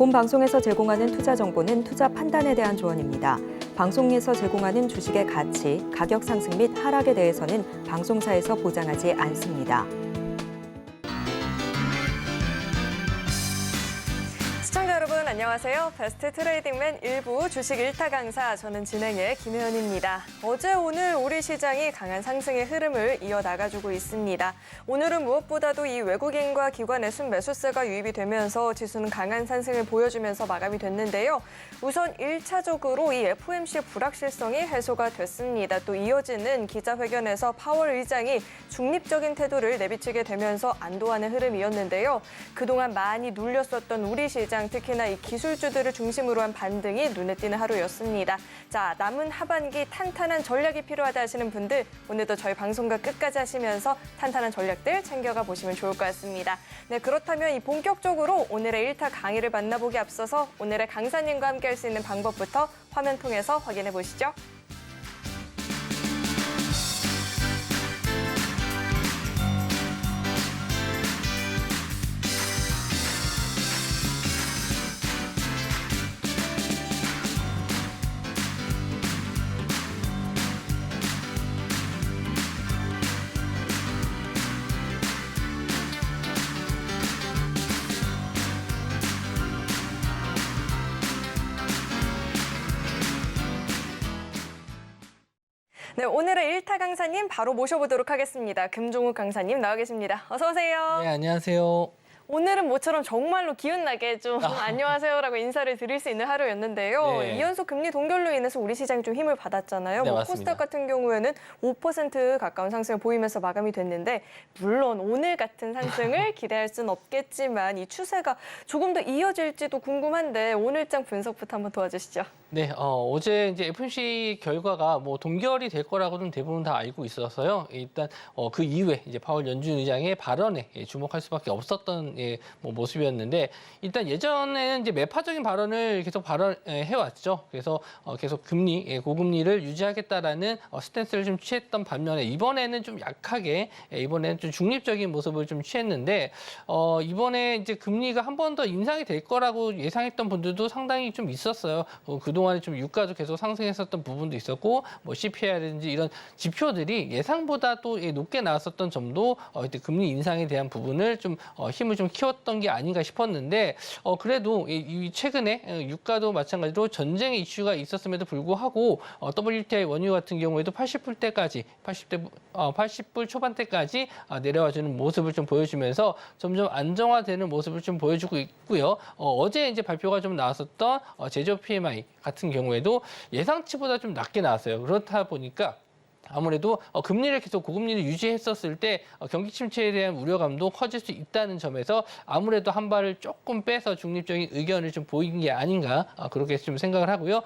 본 방송에서 제공하는 투자 정보는 투자 판단에 대한 조언입니다. 방송에서 제공하는 주식의 가치, 가격 상승 및 하락에 대해서는 방송사에서 보장하지 않습니다. 시청자 여러분 안녕하세요. 베스트 트레이딩맨 1부 주식 1타 강사 저는 진행의 김혜연입니다. 어제 오늘 우리 시장이 강한 상승의 흐름을 이어나가주고 있습니다. 오늘은 무엇보다도 이 외국인과 기관의 순매수세가 유입이 되면서 지수는 강한 상승을 보여주면서 마감이 됐는데요. 우선 1차적으로 이 FOMC의 불확실성이 해소가 됐습니다. 또 이어지는 기자회견에서 파월 의장이 중립적인 태도를 내비치게 되면서 안도하는 흐름이었는데요. 그동안 많이 눌렸었던 우리 시장, 특히나 이 기술주들을 중심으로 한 반등이 눈에 띄는 하루였습니다. 자, 남은 하반기 탄탄한 전략이 필요하다 하시는 분들 오늘도 저희 방송과 끝까지 하시면서 탄탄한 전략들 챙겨가 보시면 좋을 것 같습니다. 네, 그렇다면 이 본격적으로 오늘의 1타 강의를 만나보기 앞서서 오늘의 강사님과 함께 할 수 있는 방법부터 화면 통해서 확인해 보시죠. 네, 오늘의 1타 강사님 바로 모셔보도록 하겠습니다. 금종욱 강사님 나와 계십니다. 어서 오세요. 네, 안녕하세요. 오늘은 모처럼 정말로 기운나게 좀 안녕하세요라고 인사를 드릴 수 있는 하루였는데요. 네. 2연속 금리 동결로 인해서 우리 시장이 좀 힘을 받았잖아요. 네, 뭐 맞습니다. 코스닥 같은 경우에는 5% 가까운 상승을 보이면서 마감이 됐는데 물론 오늘 같은 상승을 기대할 수는 없겠지만 이 추세가 조금 더 이어질지도 궁금한데 오늘장 분석부터 한번 도와주시죠. 네, 어제 이제 FOMC 결과가 뭐 동결이 될 거라고는 대부분 다 알고 있어서요. 일단 그 이후에 이제 파월 연준 의장의 발언에 주목할 수밖에 없었던 뭐 모습이었는데 일단 예전에는 이제 매파적인 발언을 계속 발언해 왔죠. 그래서 계속 금리 고금리를 유지하겠다라는 스탠스를 좀 취했던 반면에 이번에는 좀 약하게 이번에는 좀 중립적인 모습을 좀 취했는데 이번에 이제 금리가 한 번 더 인상이 될 거라고 예상했던 분들도 상당히 좀 있었어요. 그동안에 좀 유가도 계속 상승했었던 부분도 있었고 뭐 CPI라든지 이런 지표들이 예상보다 또 높게 나왔었던 점도 이때 금리 인상에 대한 부분을 좀 힘을 좀 키웠던 게 아닌가 싶었는데 그래도 이 최근에 유가도 마찬가지로 전쟁의 이슈가 있었음에도 불구하고 WTI 원유 같은 경우에도 80불 초반대까지 내려와주는 모습을 좀 보여주면서 점점 안정화되는 모습을 좀 보여주고 있고요. 어제 이제 발표가 좀 나왔었던 제조업 PMI 같은 경우에도 예상치보다 좀 낮게 나왔어요. 그렇다 보니까 아무래도 금리를 계속 고금리를 유지했었을 때 경기 침체에 대한 우려감도 커질 수 있다는 점에서 아무래도 한 발을 조금 빼서 중립적인 의견을 좀 보인 게 아닌가 그렇게 좀 생각을 하고요.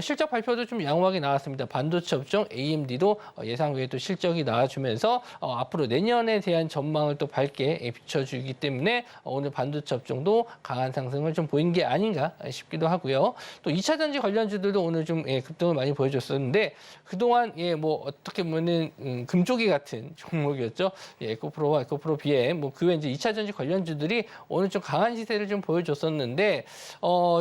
실적 발표도 좀 양호하게 나왔습니다. 반도체 업종 AMD도 예상 외에 또 실적이 나와주면서 앞으로 내년에 대한 전망을 또 밝게 비춰주기 때문에 오늘 반도체 업종도 강한 상승을 좀 보인 게 아닌가 싶기도 하고요. 또 2차 전지 관련주들도 오늘 좀 급등을 많이 보여줬었는데 그동안 뭐 어떻게 보면은 금쪽이 같은 종목이었죠. 에코프로와 에코프로 BM 뭐 그 외에 이제 2차 전지 관련주들이 오늘 좀 강한 시세를 좀 보여줬었는데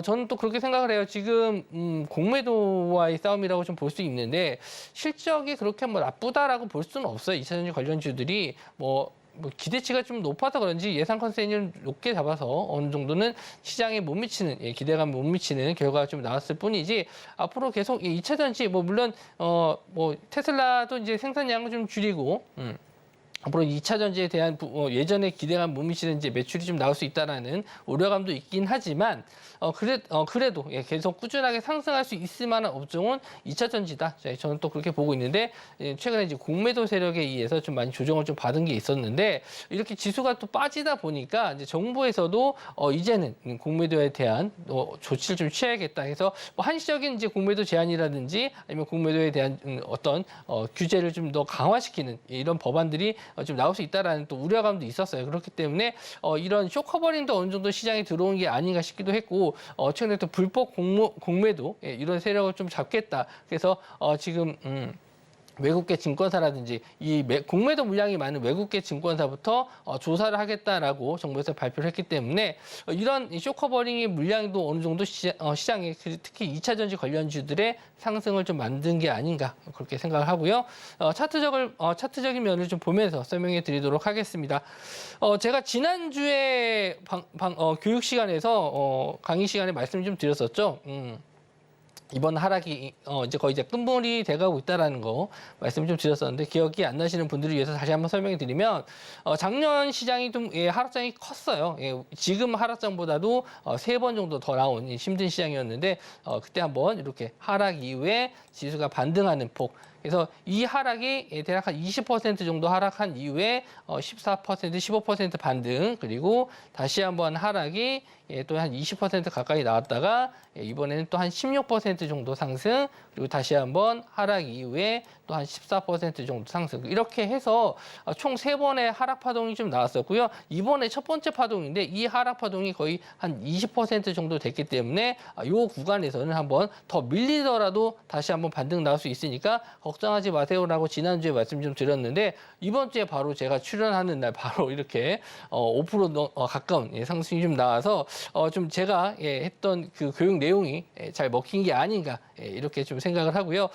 저는 또 그렇게 생각을 해요. 지금 공매도와의 싸움이라고 좀 볼 수 있는데 실적이 그렇게 뭐 나쁘다라고 볼 수는 없어요. 2차 전지 관련주들이 뭐 기대치가 좀 높아서 그런지 예상 컨센을 높게 잡아서 어느 정도는 시장에 못 미치는 기대감 못 미치는 결과가 좀 나왔을 뿐이지 앞으로 계속 2차 전지 뭐 물론 뭐 테슬라도 이제 생산량을 좀 줄이고 앞으로 2차 전지에 대한 예전에 기대감 못 미치는 이제 매출이 좀 나올 수 있다라는 우려감도 있긴 하지만 그래도 계속 꾸준하게 상승할 수 있을 만한 업종은 2차 전지다. 저는 또 그렇게 보고 있는데 최근에 이제 공매도 세력에 의해서 좀 많이 조정을 좀 받은 게 있었는데 이렇게 지수가 또 빠지다 보니까 이제 정부에서도 이제는 공매도에 대한 조치를 좀 취해야겠다 해서 뭐 한시적인 이제 공매도 제한이라든지 아니면 공매도에 대한 어떤 규제를 좀 더 강화시키는 이런 법안들이 좀 나올 수 있다라는 또 우려감도 있었어요. 그렇기 때문에 이런 쇼커버링도 어느 정도 시장에 들어온 게 아닌가 싶기도 했고 최근에 또 불법 공매도 이런 세력을 좀 잡겠다. 그래서 지금 외국계 증권사라든지 이 공매도 물량이 많은 외국계 증권사부터 조사를 하겠다라고 정부에서 발표를 했기 때문에 이런 쇼커버링의 물량도 어느 정도 시장에 특히 2차 전지 관련주들의 상승을 좀 만든 게 아닌가 그렇게 생각을 하고요. 차트적인 면을 좀 보면서 설명해 드리도록 하겠습니다. 제가 지난주에 교육 시간에서 강의 시간에 말씀 좀 드렸었죠. 이번 하락이 이제 거의 끝물이 돼가고 있다라는 거 말씀 좀 드렸었는데 기억이 안 나시는 분들을 위해서 다시 한번 설명해 드리면 작년 시장이 좀 하락장이 컸어요. 지금 하락장보다도 3번 정도 더 나온 힘든 시장이었는데 그때 한번 이렇게 하락 이후에 지수가 반등하는 폭. 그래서 이 하락이 대략 한 20% 정도 하락한 이후에 14%, 15% 반등 그리고 다시 한번 하락이 또 한 20% 가까이 나왔다가 이번에는 또 한 16% 정도 상승 그리고 다시 한번 하락 이후에 또 한 14% 정도 상승 이렇게 해서 총 3번의 하락 파동이 좀 나왔었고요. 이번에 첫 번째 파동인데 이 하락 파동이 거의 한 20% 정도 됐기 때문에 이 구간에서는 한번 더 밀리더라도 다시 한번 반등 나올 수 있으니까 걱정하지 마세요라고 지난주에 말씀 좀 드렸는데 이번 주에 바로 제가 출연하는 날 바로 이렇게 5% 가까운 상승이 좀 나와서 좀 제가 했던 그 교육 내용이 잘 먹힌 게 아닌가 이렇게 좀 생각을 하고요.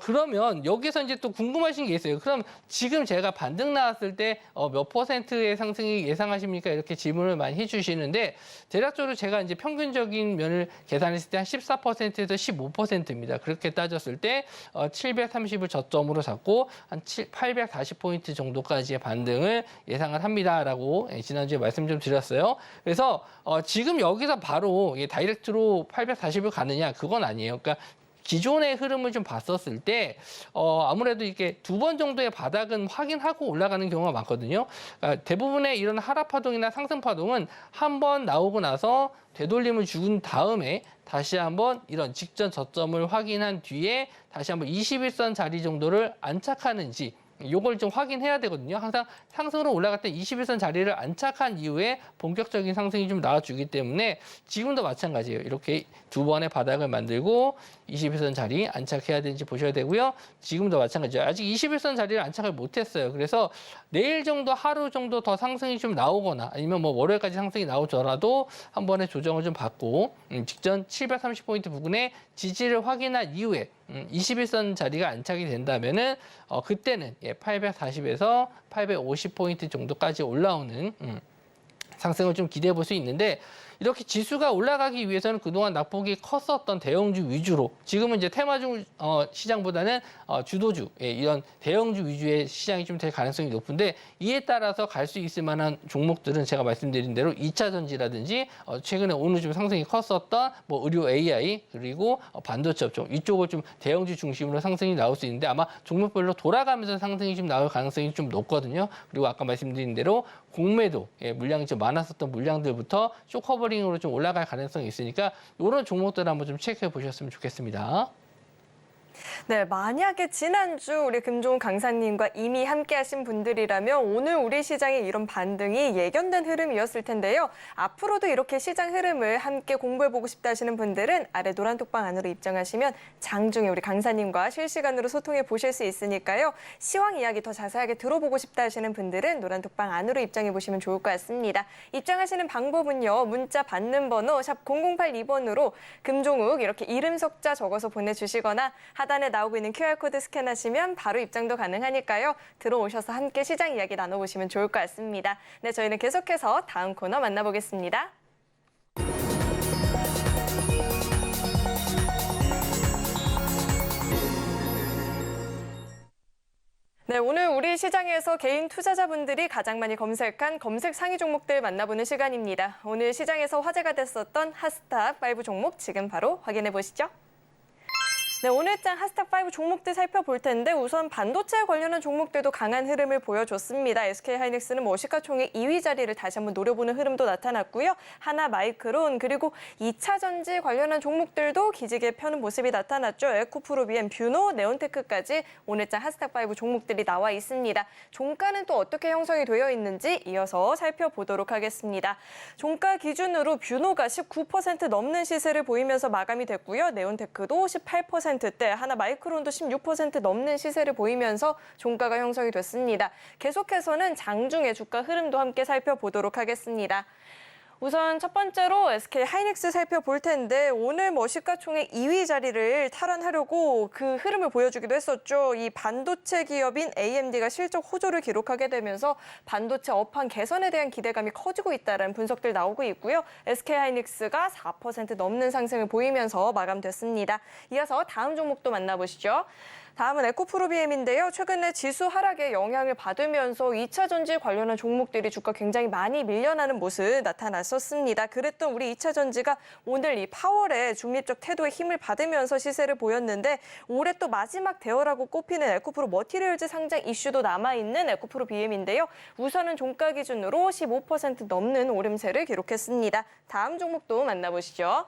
그러면 여기서 이제 또 궁금하신 게 있어요. 그럼 지금 제가 반등 나왔을 때 몇 %의 상승이 예상하십니까? 이렇게 질문을 많이 해주시는데 대략적으로 제가 이제 평균적인 면을 계산했을 때 한 14%에서 15%입니다. 그렇게 따졌을 때 730을 저점으로 잡고 한 840포인트 정도까지의 반등을 예상을 합니다라고 지난주에 말씀 좀 드렸어요. 그래서 지금 여기서 바로 다이렉트로 840을 가느냐 그건 아니에요. 그러니까 기존의 흐름을 좀 봤었을 때 아무래도 이렇게 2번 정도의 바닥은 확인하고 올라가는 경우가 많거든요. 그러니까 대부분의 이런 하락 파동이나 상승 파동은 한번 나오고 나서 되돌림을 준 다음에 다시 한번 이런 직전 저점을 확인한 뒤에 다시 한번 21선 자리 정도를 안착하는지 요걸 좀 확인해야 되거든요. 항상 상승으로 올라갈 때 21선 자리를 안착한 이후에 본격적인 상승이 좀 나와주기 때문에 지금도 마찬가지예요. 이렇게 2번의 바닥을 만들고 21선 자리 안착해야 되는지 보셔야 되고요. 지금도 마찬가지예요. 아직 21선 자리를 안착을 못했어요. 그래서 내일 정도 하루 정도 더 상승이 좀 나오거나 아니면 뭐 월요일까지 상승이 나오더라도 한 번의 조정을 좀 받고 직전 730포인트 부근에 지지를 확인한 이후에 21선 자리가 안착이 된다면은 그때는 840에서 850포인트 정도까지 올라오는 상승을 좀 기대해 볼 수 있는데 이렇게 지수가 올라가기 위해서는 그동안 낙폭이 컸었던 대형주 위주로 지금은 이제 테마주 시장보다는 주도주 이런 대형주 위주의 시장이 좀 될 가능성이 높은데 이에 따라서 갈 수 있을 만한 종목들은 제가 말씀드린 대로 2차 전지라든지 최근에 오늘 좀 상승이 컸었던 뭐 의료 AI 그리고 반도체 업종 이쪽을 좀 대형주 중심으로 상승이 나올 수 있는데 아마 종목별로 돌아가면서 상승이 좀 나올 가능성이 좀 높거든요. 그리고 아까 말씀드린 대로 공매도 물량이 좀 많았었던 물량들부터 쇼커버링으로 좀 올라갈 가능성이 있으니까 이런 종목들 한번 좀 체크해 보셨으면 좋겠습니다. 네, 만약에 지난주 우리 금종훈 강사님과 이미 함께하신 분들이라면 오늘 우리 시장의 이런 반등이 예견된 흐름이었을 텐데요. 앞으로도 이렇게 시장 흐름을 함께 공부해보고 싶다 하시는 분들은 아래 노란 톡방 안으로 입장하시면 장중에 우리 강사님과 실시간으로 소통해 보실 수 있으니까요. 시황 이야기 더 자세하게 들어보고 싶다 하시는 분들은 노란 톡방 안으로 입장해 보시면 좋을 것 같습니다. 입장하시는 방법은요. 문자 받는 번호 샵 0082번으로 금종욱 이렇게 이름 석자 적어서 보내주시거나 하단에 나오고 있는 QR코드 스캔하시면 바로 입장도 가능하니까요. 들어오셔서 함께 시장 이야기 나눠보시면 좋을 것 같습니다. 네, 저희는 계속해서 다음 코너 만나보겠습니다. 네, 오늘 우리 시장에서 개인 투자자분들이 가장 많이 검색한 검색 상위 종목들 만나보는 시간입니다. 오늘 시장에서 화제가 됐었던 핫스탑 5 종목 지금 바로 확인해 보시죠. 네, 오늘장 핫스탑 5 종목들 살펴볼 텐데 우선 반도체에 관련한 종목들도 강한 흐름을 보여줬습니다. SK하이닉스는 뭐 시가총액 2위 자리를 다시 한번 노려보는 흐름도 나타났고요. 하나마이크론 그리고 2차 전지 관련한 종목들도 기지개 펴는 모습이 나타났죠. 에코프로비엠, 뷰노, 네온테크까지 오늘장 핫스탑 5 종목들이 나와 있습니다. 종가는 또 어떻게 형성이 되어 있는지 이어서 살펴보도록 하겠습니다. 종가 기준으로 뷰노가 19% 넘는 시세를 보이면서 마감이 됐고요. 네온테크도 18% 16%대, 하나 마이크론도 16% 넘는 시세를 보이면서 종가가 형성이 됐습니다. 계속해서는 장중의 주가 흐름도 함께 살펴보도록 하겠습니다. 우선 첫 번째로 SK 하이닉스 살펴볼 텐데 오늘 시가총액 2위 자리를 탈환하려고 그 흐름을 보여주기도 했었죠. 이 반도체 기업인 AMD가 실적 호조를 기록하게 되면서 반도체 업황 개선에 대한 기대감이 커지고 있다는 분석들 나오고 있고요. SK 하이닉스가 4% 넘는 상승을 보이면서 마감됐습니다. 이어서 다음 종목도 만나보시죠. 다음은 에코프로비엠인데요. 최근에 지수 하락에 영향을 받으면서 2차 전지 관련한 종목들이 주가 굉장히 많이 밀려나는 모습 나타났었습니다. 그랬던 우리 2차 전지가 오늘 이 파월의 중립적 태도에 힘을 받으면서 시세를 보였는데 올해 또 마지막 대어라고 꼽히는 에코프로 머티리얼즈 상장 이슈도 남아있는 에코프로비엠인데요. 우선은 종가 기준으로 15% 넘는 오름세를 기록했습니다. 다음 종목도 만나보시죠.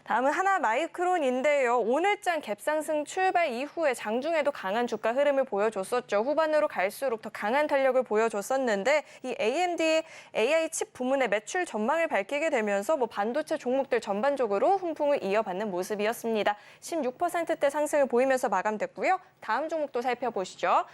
다음은 하나마이크론인데요. 오늘장 갭상승 출발 이후에 장중에도 강한 주가 흐름을 보여줬었죠. 후반으로 갈수록 더 강한 탄력을 보여줬었는데 이 AMD의 AI 칩 부문의 매출 전망을 밝히게 되면서 반도체 종목들 전반적으로 훈풍을 이어받는 모습이었습니다. 16%대 상승을 보이면서 마감됐고요. 다음 종목도 살펴보시죠.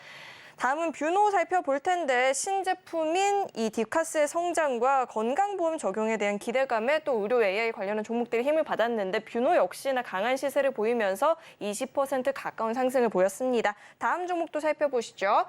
다음은 뷰노 살펴볼 텐데 신제품인 이 디카스의 성장과 건강보험 적용에 대한 기대감에 또 의료 AI 관련한 종목들이 힘을 받았는데 뷰노 역시나 강한 시세를 보이면서 20% 가까운 상승을 보였습니다. 다음 종목도 살펴보시죠.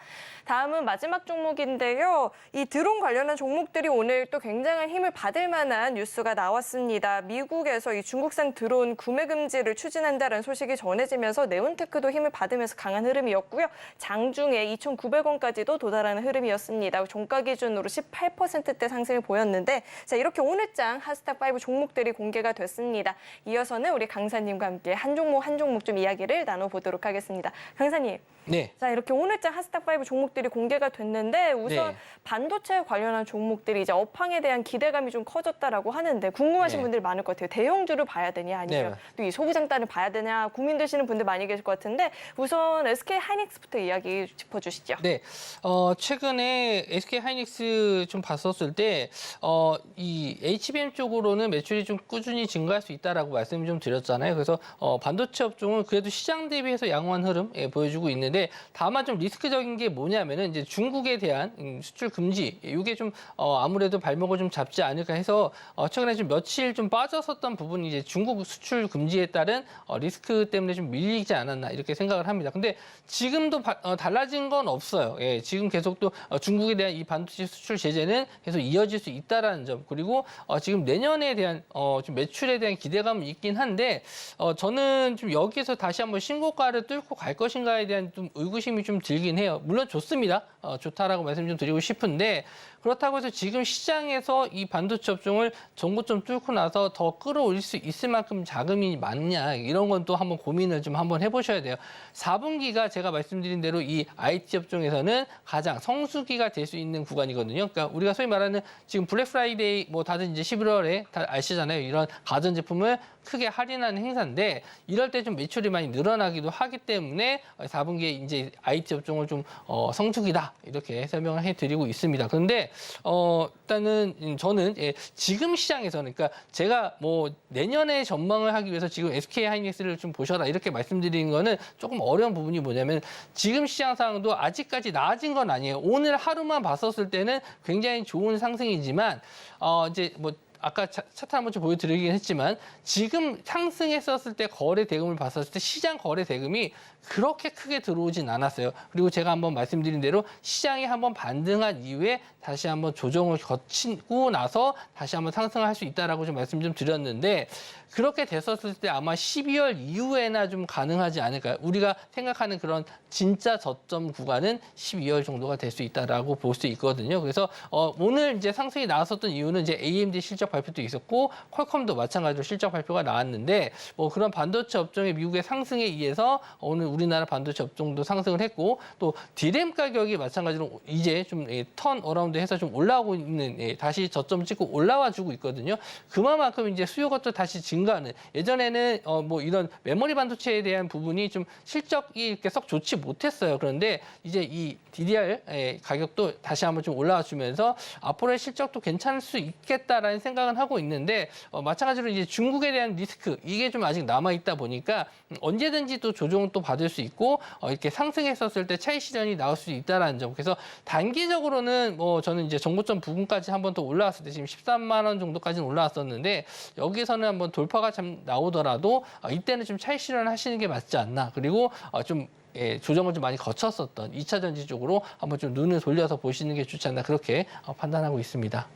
다음은 마지막 종목인데요. 이 드론 관련한 종목들이 오늘 또 굉장한 힘을 받을 만한 뉴스가 나왔습니다. 미국에서 이 중국산 드론 구매 금지를 추진한다는 소식이 전해지면서 네온테크도 힘을 받으면서 강한 흐름이었고요. 장중에 2,900원까지도 도달하는 흐름이었습니다. 종가 기준으로 18%대 상승을 보였는데 자 이렇게 오늘장 하스탁5 종목들이 공개가 됐습니다. 이어서는 우리 강사님과 함께 한 종목 좀 이야기를 나눠보도록 하겠습니다. 강사님. 네. 자 이렇게 오늘장 하스탁5 종목들이 공개가 됐는데 우선 네. 반도체 관련한 종목들이 이제 업황에 대한 기대감이 좀 커졌다라고 하는데 궁금하신 네. 분들이 많을 것 같아요. 대형주를 봐야 되냐 아니면 네. 또 이 소부장단을 봐야 되냐 고민되시는 분들 많이 계실 것 같은데 우선 SK 하이닉스부터 이야기 짚어주시죠. 네, 최근에 SK 하이닉스 좀 봤었을 때, 이 HBM 쪽으로는 매출이 좀 꾸준히 증가할 수 있다라고 말씀을 좀 드렸잖아요. 그래서 반도체 업종은 그래도 시장 대비해서 양호한 흐름 보여주고 있는데, 다만 좀 리스크적인 게 뭐냐면은 이제 중국에 대한 수출 금지, 이게 좀 아무래도 발목을 좀 잡지 않을까 해서 최근에 좀 며칠 좀 빠졌었던 부분이 이제 중국 수출 금지에 따른 리스크 때문에 좀 밀리지 않았나 이렇게 생각을 합니다. 근데 지금도 달라진 건 없어요. 예, 지금 계속 또 중국에 대한 이 반도체 수출 제재는 계속 이어질 수 있다라는 점. 그리고 지금 내년에 대한 좀 매출에 대한 기대감은 있긴 한데 저는 좀 여기에서 다시 한번 신고가를 뚫고 갈 것인가에 대한 좀 의구심이 좀 들긴 해요. 물론 좋습니다. 좋다라고 말씀 좀 드리고 싶은데 그렇다고 해서 지금 시장에서 이 반도체 업종을 전고점 뚫고 나서 더 끌어올릴 수 있을 만큼 자금이 많냐 이런 건 또 한번 고민을 좀 한번 해보셔야 돼요. 4분기가 제가 말씀드린 대로 이 IT 업종에서는 가장 성수기가 될 수 있는 구간이거든요. 그러니까 우리가 소위 말하는 지금 블랙 프라이데이 다들 이제 11월에 다 아시잖아요. 이런 가전제품을 크게 할인하는 행사인데 이럴 때 좀 매출이 많이 늘어나기도 하기 때문에 4분기에 이제 IT 업종을 좀 성수기다 이렇게 설명을 해드리고 있습니다. 그런데 일단은 저는 지금 시장에서는 그러니까 제가 내년에 전망을 하기 위해서 지금 SK 하이닉스를 좀 보셔라 이렇게 말씀드리는 거는 조금 어려운 부분이 뭐냐면 지금 시장 상황도 아직까지 나아진 건 아니에요. 오늘 하루만 봤었을 때는 굉장히 좋은 상승이지만 이제 아까 차트 한번 좀 보여드리긴 했지만 지금 상승했었을 때 거래 대금을 봤었을 때 시장 거래 대금이 그렇게 크게 들어오진 않았어요. 그리고 제가 한번 말씀드린 대로 시장이 한번 반등한 이후에 다시 한번 조정을 거치고 나서 다시 한번 상승할 수 있다라고 좀 말씀 좀 드렸는데 그렇게 됐었을 때 아마 12월 이후에나 좀 가능하지 않을까요? 우리가 생각하는 그런 진짜 저점 구간은 12월 정도가 될 수 있다라고 볼 수 있거든요. 그래서 오늘 이제 상승이 나왔었던 이유는 이제 AMD 실적 발표도 있었고 퀄컴도 마찬가지로 실적 발표가 나왔는데 그런 반도체 업종의 미국의 상승에 의해서 오늘 우리나라 반도체 업종도 상승을 했고 또 디램 가격이 마찬가지로 이제 좀 턴 어라운드 해서 좀 올라오고 있는 다시 저점 찍고 올라와 주고 있거든요. 그만큼 이제 수요가 또 다시 증가하는 예전에는 이런 메모리 반도체에 대한 부분이 좀 실적이 이렇게 썩 좋지 못했어요. 그런데 이제 이 DDR 가격도 다시 한번 좀 올라와 주면서 앞으로의 실적도 괜찮을 수 있겠다라는 생각 생각은 하고 있는데 마찬가지로 이제 중국에 대한 리스크 이게 좀 아직 남아 있다 보니까 언제든지 또 조정을 또 받을 수 있고 이렇게 상승했었을 때 차익 실현이 나올 수 있다라는 점. 그래서 단기적으로는 뭐 저는 이제 정고점 부근까지 한 번 더 올라왔을 때 지금 13만 원 정도까지는 올라왔었는데 여기서는 한번 돌파가 참 나오더라도 이때는 좀 차익 실현하시는 게 맞지 않나. 그리고 좀 조정을 좀 많이 거쳤었던 2차 전지 쪽으로 한번 좀 눈을 돌려서 보시는 게 좋지 않나 그렇게 판단하고 있습니다.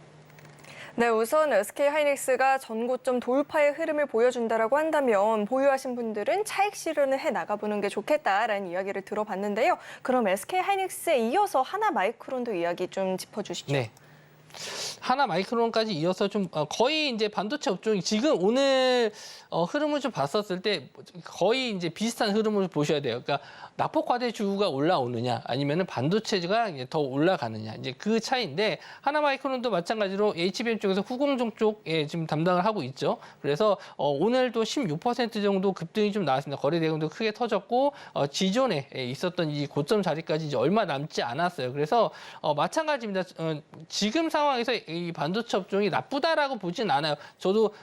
네, 우선 SK하이닉스가 전고점 돌파의 흐름을 보여준다라고 한다면 보유하신 분들은 차익 실현을 해 나가보는 게 좋겠다라는 이야기를 들어봤는데요. 그럼 SK하이닉스에 이어서 하나마이크론도 이야기 좀 짚어주시죠. 네. 하나마이크론까지 이어서 좀 거의 이제 반도체 업종이 지금 오늘 흐름을 좀 봤었을 때 거의 이제 비슷한 흐름을 보셔야 돼요. 그러니까 낙폭과대주가 올라오느냐 아니면은 반도체가 이제 더 올라가느냐 이제 그 차이인데 하나마이크론도 마찬가지로 HBM 쪽에서 후공정 쪽에 지금 담당을 하고 있죠. 그래서 오늘도 16% 정도 급등이 좀 나왔습니다. 거래 대금도 크게 터졌고 지존에 있었던 이 고점 자리까지 이제 얼마 남지 않았어요. 그래서 마찬가지입니다. 지금 상황에서 이 반도체 업종이 나쁘다라고 보진 않아요. 저도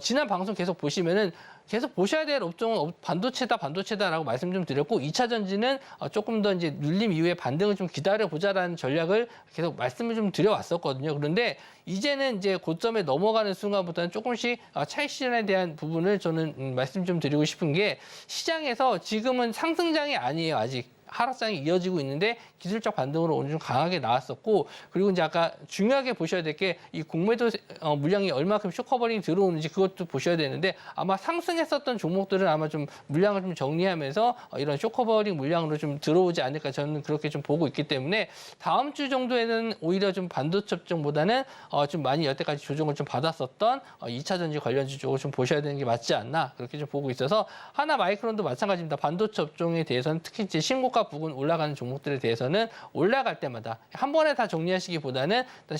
지난 방송 계속 보시면은 계속 보셔야 될 업종은 반도체다라고 말씀 좀 드렸고 2차 전지는 조금 더 이제 눌림 이후에 반등을 좀 기다려보자라는 전략을 계속 말씀을 좀 드려왔었거든요. 그런데 이제는 이제 고점에 넘어가는 순간부터는 조금씩 차익 실현에 대한 부분을 저는 말씀 좀 드리고 싶은 게 시장에서 지금은 상승장이 아니에요, 아직. 하락장이 이어지고 있는데 기술적 반등으로 오늘 좀 강하게 나왔었고 그리고 이제 아까 중요하게 보셔야 될 게 이 공매도 물량이 얼마큼 쇼커버링이 들어오는지 그것도 보셔야 되는데 아마 상승했었던 종목들은 아마 좀 물량을 좀 정리하면서 이런 쇼커버링 물량으로 좀 들어오지 않을까 저는 그렇게 좀 보고 있기 때문에 다음 주 정도에는 오히려 좀 반도체 업종보다는 좀 많이 여태까지 조정을 좀 받았었던 2차 전지 관련주 쪽을 좀 보셔야 되는 게 맞지 않나 그렇게 좀 보고 있어서 하나마이크론도 마찬가지입니다. 반도체 업종에 대해서는 특히 이제 신고가 부근 올라가는 종목들에 대해서는 올라갈 때마다 한 번에 다 정리하시기보다는 일단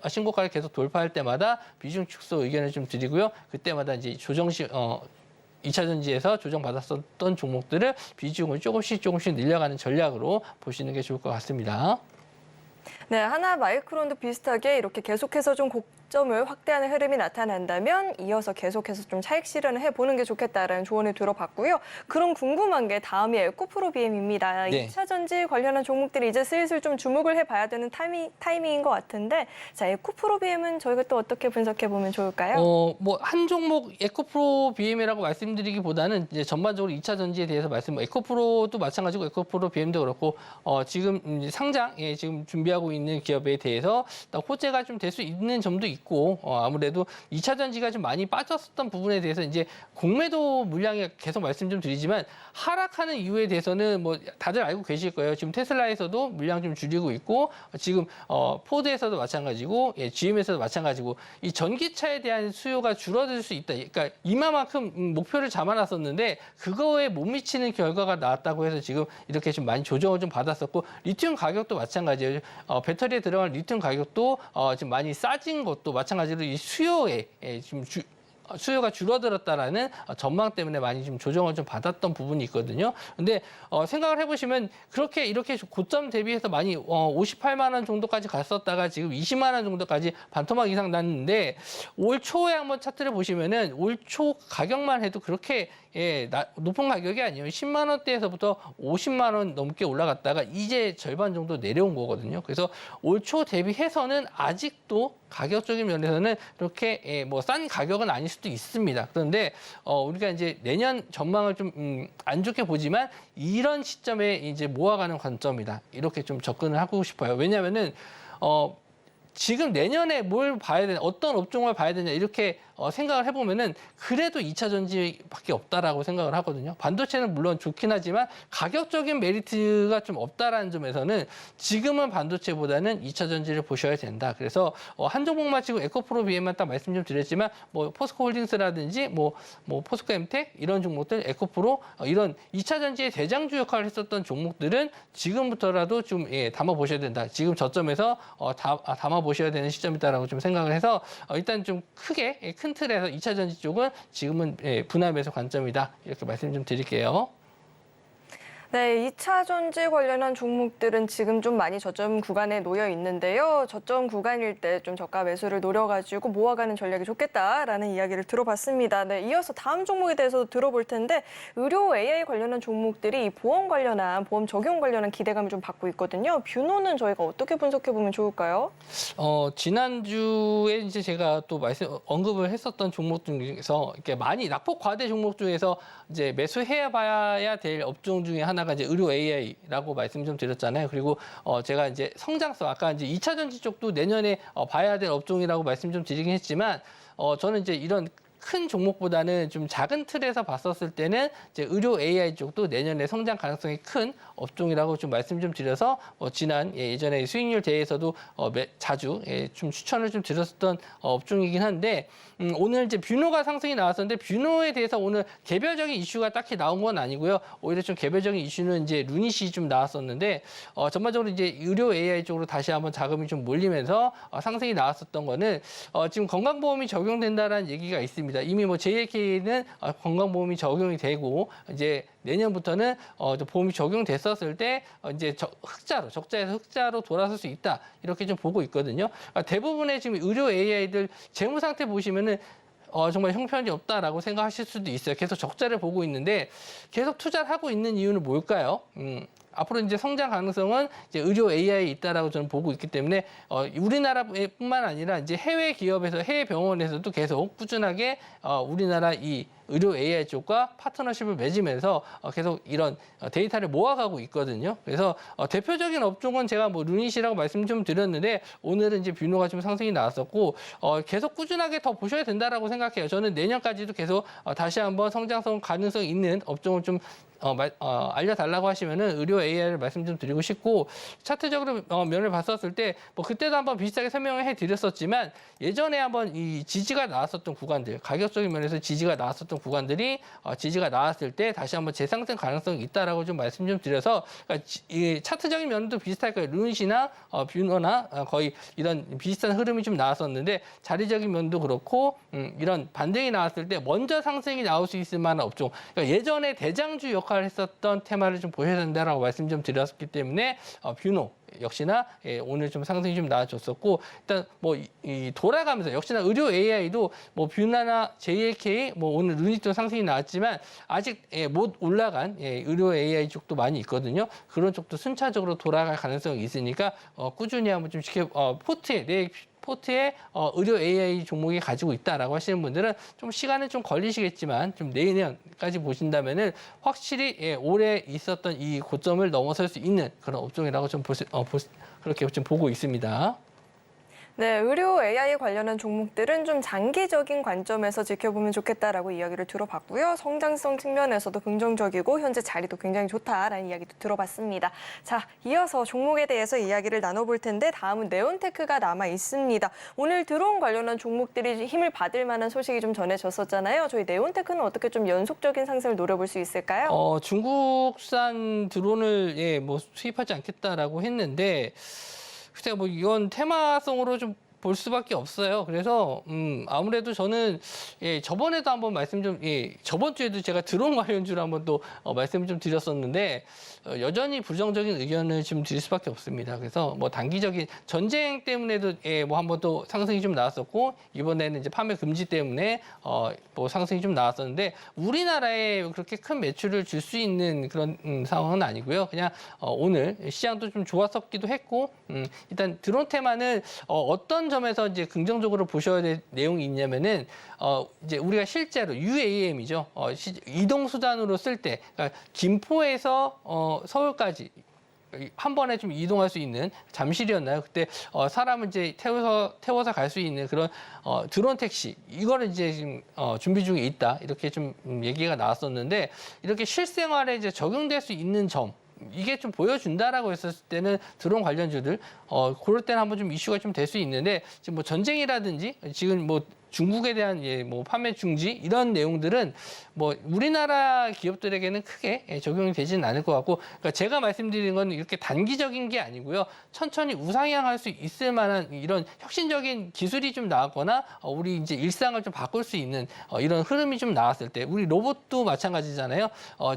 신고가를 계속 돌파할 때마다 비중 축소 의견을 좀 드리고요. 그때마다 이제 조정시 2차 전지에서 조정받았었던 종목들을 비중을 조금씩 늘려가는 전략으로 보시는 게 좋을 것 같습니다. 네, 하나마이크론도 비슷하게 이렇게 계속해서 좀 고점을 확대하는 흐름이 나타난다면 이어서 계속해서 좀 차익 실현을 해보는 게 좋겠다라는 조언을 들어봤고요. 그럼 궁금한 게 다음이 에코프로 BM입니다. 네. 2차 전지 관련한 종목들이 이제 슬슬 좀 주목을 해봐야 되는 타이밍인 것 같은데 자, 에코프로 BM은 저희가 또 어떻게 분석해보면 좋을까요? 뭐 한 종목 에코프로 BM이라고 말씀드리기보다는 이제 전반적으로 2차 전지에 대해서 에코프로도 마찬가지고 에코프로 BM도 그렇고 지금 이제 상장에 지금 준비하고 있는 기업에 대해서 호재가 좀 될 수 있는 점도 있고 아무래도 2차 전지가 좀 많이 빠졌었던 부분에 대해서 이제 공매도 물량이 계속 말씀 좀 드리지만 하락하는 이유에 대해서는 뭐 다들 알고 계실 거예요. 지금 테슬라에서도 물량 좀 줄이고 있고 지금 포드에서도 마찬가지고 GM에서도 마찬가지고 이 전기차에 대한 수요가 줄어들 수 있다. 그러니까 이마만큼 목표를 잡아놨었는데 그거에 못 미치는 결과가 나왔다고 해서 지금 이렇게 좀 많이 조정을 좀 받았었고 리튬 가격도 마찬가지예요. 배터리에 들어간 리튬 가격도 좀 많이 싸진 것도 마찬가지로 이 수요에 지금 수요가 줄어들었다라는 전망 때문에 많이 좀 조정을 좀 받았던 부분이 있거든요. 근데 생각을 해보시면 이렇게 고점 대비해서 많이 58만 원 정도까지 갔었다가 지금 20만 원 정도까지 반토막 이상 났는데 올 초에 한번 차트를 보시면은 올 초 가격만 해도 그렇게 높은 가격이 아니에요. 10만 원대에서부터 50만 원 넘게 올라갔다가 이제 절반 정도 내려온 거거든요. 그래서 올 초 대비해서는 아직도 가격적인 면에서는 그렇게 뭐 싼 가격은 아닐 수도 있습니다. 그런데 우리가 이제 내년 전망을 좀 안 좋게 보지만 이런 시점에 이제 모아가는 관점이다. 이렇게 좀 접근을 하고 싶어요. 왜냐하면은 지금 내년에 뭘 봐야 되냐, 어떤 업종을 봐야 되냐 이렇게 생각을 해보면은 그래도 2차 전지밖에 없다라고 생각을 하거든요. 반도체는 물론 좋긴 하지만 가격적인 메리트가 좀 없다라는 점에서는 지금은 반도체보다는 2차 전지를 보셔야 된다. 그래서 한 종목만 지금 에코프로 BM만 딱 말씀 좀 드렸지만 뭐 포스코홀딩스라든지 뭐 포스코엠텍 이런 종목들 에코프로 이런 2차 전지의 대장주 역할을 했었던 종목들은 지금부터라도 좀 담아 보셔야 된다. 지금 저점에서 담아 보셔야 되는 시점이다라고 좀 생각을 해서 일단 좀 크게 큰 틀에서 2차 전지 쪽은 지금은 분할 매수 관점이다. 이렇게 말씀 좀 드릴게요. 네, 2차 전지 관련한 종목들은 지금 좀 많이 저점 구간에 놓여 있는데요. 저점 구간일 때 좀 저가 매수를 노려가지고 모아가는 전략이 좋겠다라는 이야기를 들어봤습니다. 네, 이어서 다음 종목에 대해서 들어볼 텐데 의료 AI 관련한 종목들이 보험 관련한 보험 적용 관련한 기대감을 좀 받고 있거든요. 뷰노는 저희가 어떻게 분석해 보면 좋을까요? 지난주에 이제 제가 또 언급을 했었던 종목 중에서 이렇게 많이 낙폭 과대 종목 중에서 이제 매수해 봐야 될 업종 중에 하나가 이제 의료 AI라고 말씀 좀 드렸잖아요. 그리고 제가 이제 성장성 아까 이제 2차 전지 쪽도 내년에 봐야 될 업종이라고 말씀 좀 드리긴 했지만 저는 이제 이런 큰 종목보다는 좀 작은 틀에서 봤었을 때는 이제 의료 AI 쪽도 내년에 성장 가능성이 큰 업종이라고 좀 말씀 좀 드려서 지난 예전에 수익률 대회에서도 자주 좀 추천을 좀 드렸었던 업종이긴 한데 오늘 이제 뷰노가 상승이 나왔었는데 뷰노에 대해서 오늘 개별적인 이슈가 딱히 나온 건 아니고요. 오히려 좀 개별적인 이슈는 이제 루닛이 좀 나왔었는데 전반적으로 이제 의료 AI 쪽으로 다시 한번 자금이 좀 몰리면서 상승이 나왔었던 거는 지금 건강보험이 적용된다라는 얘기가 있습니다. 이미 뭐 JAK는 건강보험이 적용이 되고 이제 내년부터는 보험이 적용됐었을 때 이제 적자에서 흑자로 돌아설 수 있다 이렇게 좀 보고 있거든요. 대부분의 지금 의료 AI들 재무 상태 보시면은 정말 형편이 없다라고 생각하실 수도 있어요. 계속 적자를 보고 있는데 계속 투자를 하고 있는 이유는 뭘까요? 앞으로 이제 성장 가능성은 이제 의료 AI에 있다라고 저는 보고 있기 때문에 우리나라뿐만 아니라 이제 해외 기업에서 해외 병원에서도 계속 꾸준하게 우리나라 이 의료 AI 쪽과 파트너십을 맺으면서 계속 이런 데이터를 모아가고 있거든요. 그래서 대표적인 업종은 제가 뭐 루닛이라고 말씀 좀 드렸는데 오늘은 이제 뷰노가 좀 상승이 나왔었고 계속 꾸준하게 더 보셔야 된다라고 생각해요. 저는 내년까지도 계속 다시 한번 성장성 가능성 있는 업종을 좀 알려달라고 하시면은 의료 AI를 말씀 좀 드리고 싶고 차트적으로 면을 봤었을 때 뭐 그때도 한번 비슷하게 설명을 해드렸었지만 예전에 한번 이 지지가 나왔었던 구간들 가격적인 면에서 지지가 나왔었던 구간들이 지지가 나왔을 때 다시 한번 재상승 가능성이 있다라고 좀 말씀 좀 드려서 그러니까 이 차트적인 면도 비슷할 거예요. 루닛이나 뷰노나 거의 이런 비슷한 흐름이 좀 나왔었는데 자리적인 면도 그렇고 이런 반등이 나왔을 때 먼저 상승이 나올 수 있을 만한 업종 그러니까 예전에 대장주 역할을 했었던 테마를 좀 보셔야 된다라고 말씀 좀 드렸기 때문에 뷰노 역시나 오늘 좀 상승이 좀 나와줬었고 일단 뭐 돌아가면서 역시나 의료 AI도 뭐 뷰나나 JAK 뭐 오늘 루닛도 상승이 나왔지만 아직 못 올라간 의료 AI 쪽도 많이 있거든요. 그런 쪽도 순차적으로 돌아갈 가능성이 있으니까 꾸준히 한번 좀 포트에 의료 AI 종목이 가지고 있다라고 하시는 분들은 좀 시간은 좀 걸리시겠지만 좀 내년까지 보신다면은 확실히 올해 있었던 이 고점을 넘어설 수 있는 그런 업종이라고 좀 그렇게 좀 보고 있습니다. 네, 의료 AI 관련한 종목들은 좀 장기적인 관점에서 지켜보면 좋겠다라고 이야기를 들어봤고요. 성장성 측면에서도 긍정적이고 현재 자리도 굉장히 좋다라는 이야기도 들어봤습니다. 자, 이어서 종목에 대해서 이야기를 나눠볼 텐데 다음은 네온테크가 남아 있습니다. 오늘 드론 관련한 종목들이 힘을 받을 만한 소식이 좀 전해졌었잖아요. 저희 네온테크는 어떻게 좀 연속적인 상승을 노려볼 수 있을까요? 중국산 드론을 뭐 수입하지 않겠다라고 했는데 글쎄요, 뭐 이건 테마성으로 좀 볼 수밖에 없어요. 그래서 아무래도 저는 저번에도 한번 저번 주에도 제가 드론 관련주를 한번 또 말씀을 좀 드렸었는데 여전히 부정적인 의견을 좀 드릴 수밖에 없습니다. 그래서 뭐 단기적인 전쟁 때문에도 뭐 한번 또 상승이 좀 나왔었고 이번에는 이제 판매 금지 때문에 뭐 상승이 좀 나왔었는데 우리나라에 그렇게 큰 매출을 줄 수 있는 그런 상황은 아니고요. 그냥 오늘 시장도 좀 좋았었기도 했고 일단 드론 테마는 어떤 점에서 이제 긍정적으로 보셔야 될 내용이 있냐면은 이제 우리가 실제로 UAM이죠. 이동 수단으로 쓸 때 그러니까 김포에서 서울까지 한 번에 좀 이동할 수 있는 잠실이었나요? 그때 사람을 이제 태워서 갈 수 있는 그런 드론 택시 이거를 이제 지금 준비 중에 있다 이렇게 좀 얘기가 나왔었는데 이렇게 실생활에 이제 적용될 수 있는 점. 이게 좀 보여준다라고 했었을 때는 드론 관련주들 그럴 때는 한번 좀 이슈가 좀 될 수 있는데 지금 뭐 전쟁이라든지 지금 뭐 중국에 대한 뭐 판매 중지 이런 내용들은 뭐 우리나라 기업들에게는 크게 적용이 되지는 않을 것 같고, 그러니까 제가 말씀드리는 건 이렇게 단기적인 게 아니고요. 천천히 우상향할 수 있을 만한 이런 혁신적인 기술이 좀 나왔거나 우리 이제 일상을 좀 바꿀 수 있는 이런 흐름이 좀 나왔을 때, 우리 로봇도 마찬가지잖아요.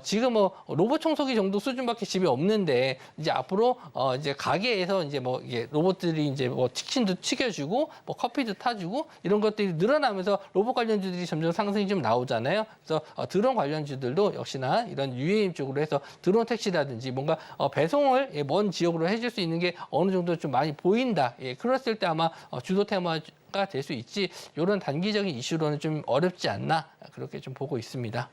지금 뭐 로봇 청소기 정도 수준밖에 집에 없는데 이제 앞으로 이제 가게에서 이제 뭐 이게 로봇들이 이제 뭐 치킨도 튀겨주고 뭐 커피도 타주고 이런 것들이 늘어나면서 로봇 관련주들이 점점 상승이 좀 나오잖아요. 그래서 드론 관련주들도 역시나 이런 UAM 쪽으로 해서 드론 택시라든지 뭔가 배송을 먼 지역으로 해줄 수 있는 게 어느 정도 좀 많이 보인다. 그랬을 때 아마 주도 테마가 될 수 있지, 이런 단기적인 이슈로는 좀 어렵지 않나, 그렇게 좀 보고 있습니다.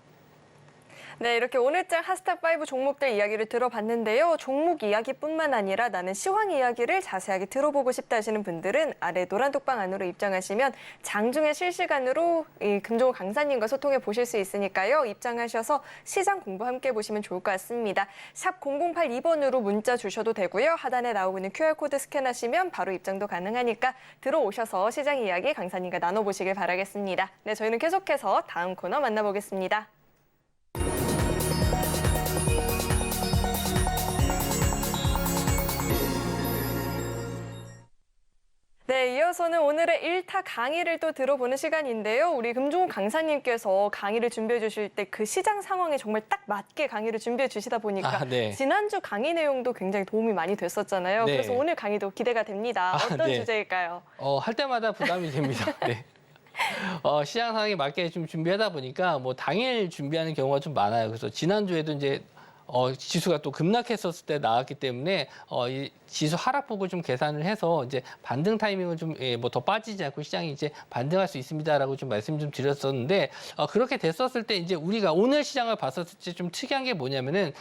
네, 이렇게 오늘장 핫스탑5 종목들 이야기를 들어봤는데요. 종목 이야기뿐만 아니라 나는 시황 이야기를 자세하게 들어보고 싶다 하시는 분들은 아래 노란 톡방 안으로 입장하시면 장중에 실시간으로 이 금종호 강사님과 소통해 보실 수 있으니까요. 입장하셔서 시장 공부 함께 보시면 좋을 것 같습니다. 샵 0082번으로 문자 주셔도 되고요. 하단에 나오고 있는 QR코드 스캔하시면 바로 입장도 가능하니까 들어오셔서 시장 이야기 강사님과 나눠보시길 바라겠습니다. 네, 저희는 계속해서 다음 코너 만나보겠습니다. 네, 이어서는 오늘의 1타 강의를 또 들어보는 시간인데요. 우리 금종호 강사님께서 강의를 준비해 주실 때 그 시장 상황에 정말 딱 맞게 강의를 준비해 주시다 보니까 네. 지난주 강의 내용도 굉장히 도움이 많이 됐었잖아요. 네. 그래서 오늘 강의도 기대가 됩니다. 어떤 네. 주제일까요? 할 때마다 부담이 됩니다. 네. 시장 상황에 맞게 좀 준비하다 보니까 뭐 당일 준비하는 경우가 좀 많아요. 그래서 지난주에도 이제 지수가 또 급락했었을 때 나왔기 때문에 이 지수 하락폭을 좀 계산을 해서 이제 반등 타이밍을 좀 뭐 더 빠지지 않고 시장이 이제 반등할 수 있습니다라고 좀 말씀 좀 드렸었는데, 그렇게 됐었을 때 이제 우리가 오늘 시장을 봤었을 때 좀 특이한 게 뭐냐면은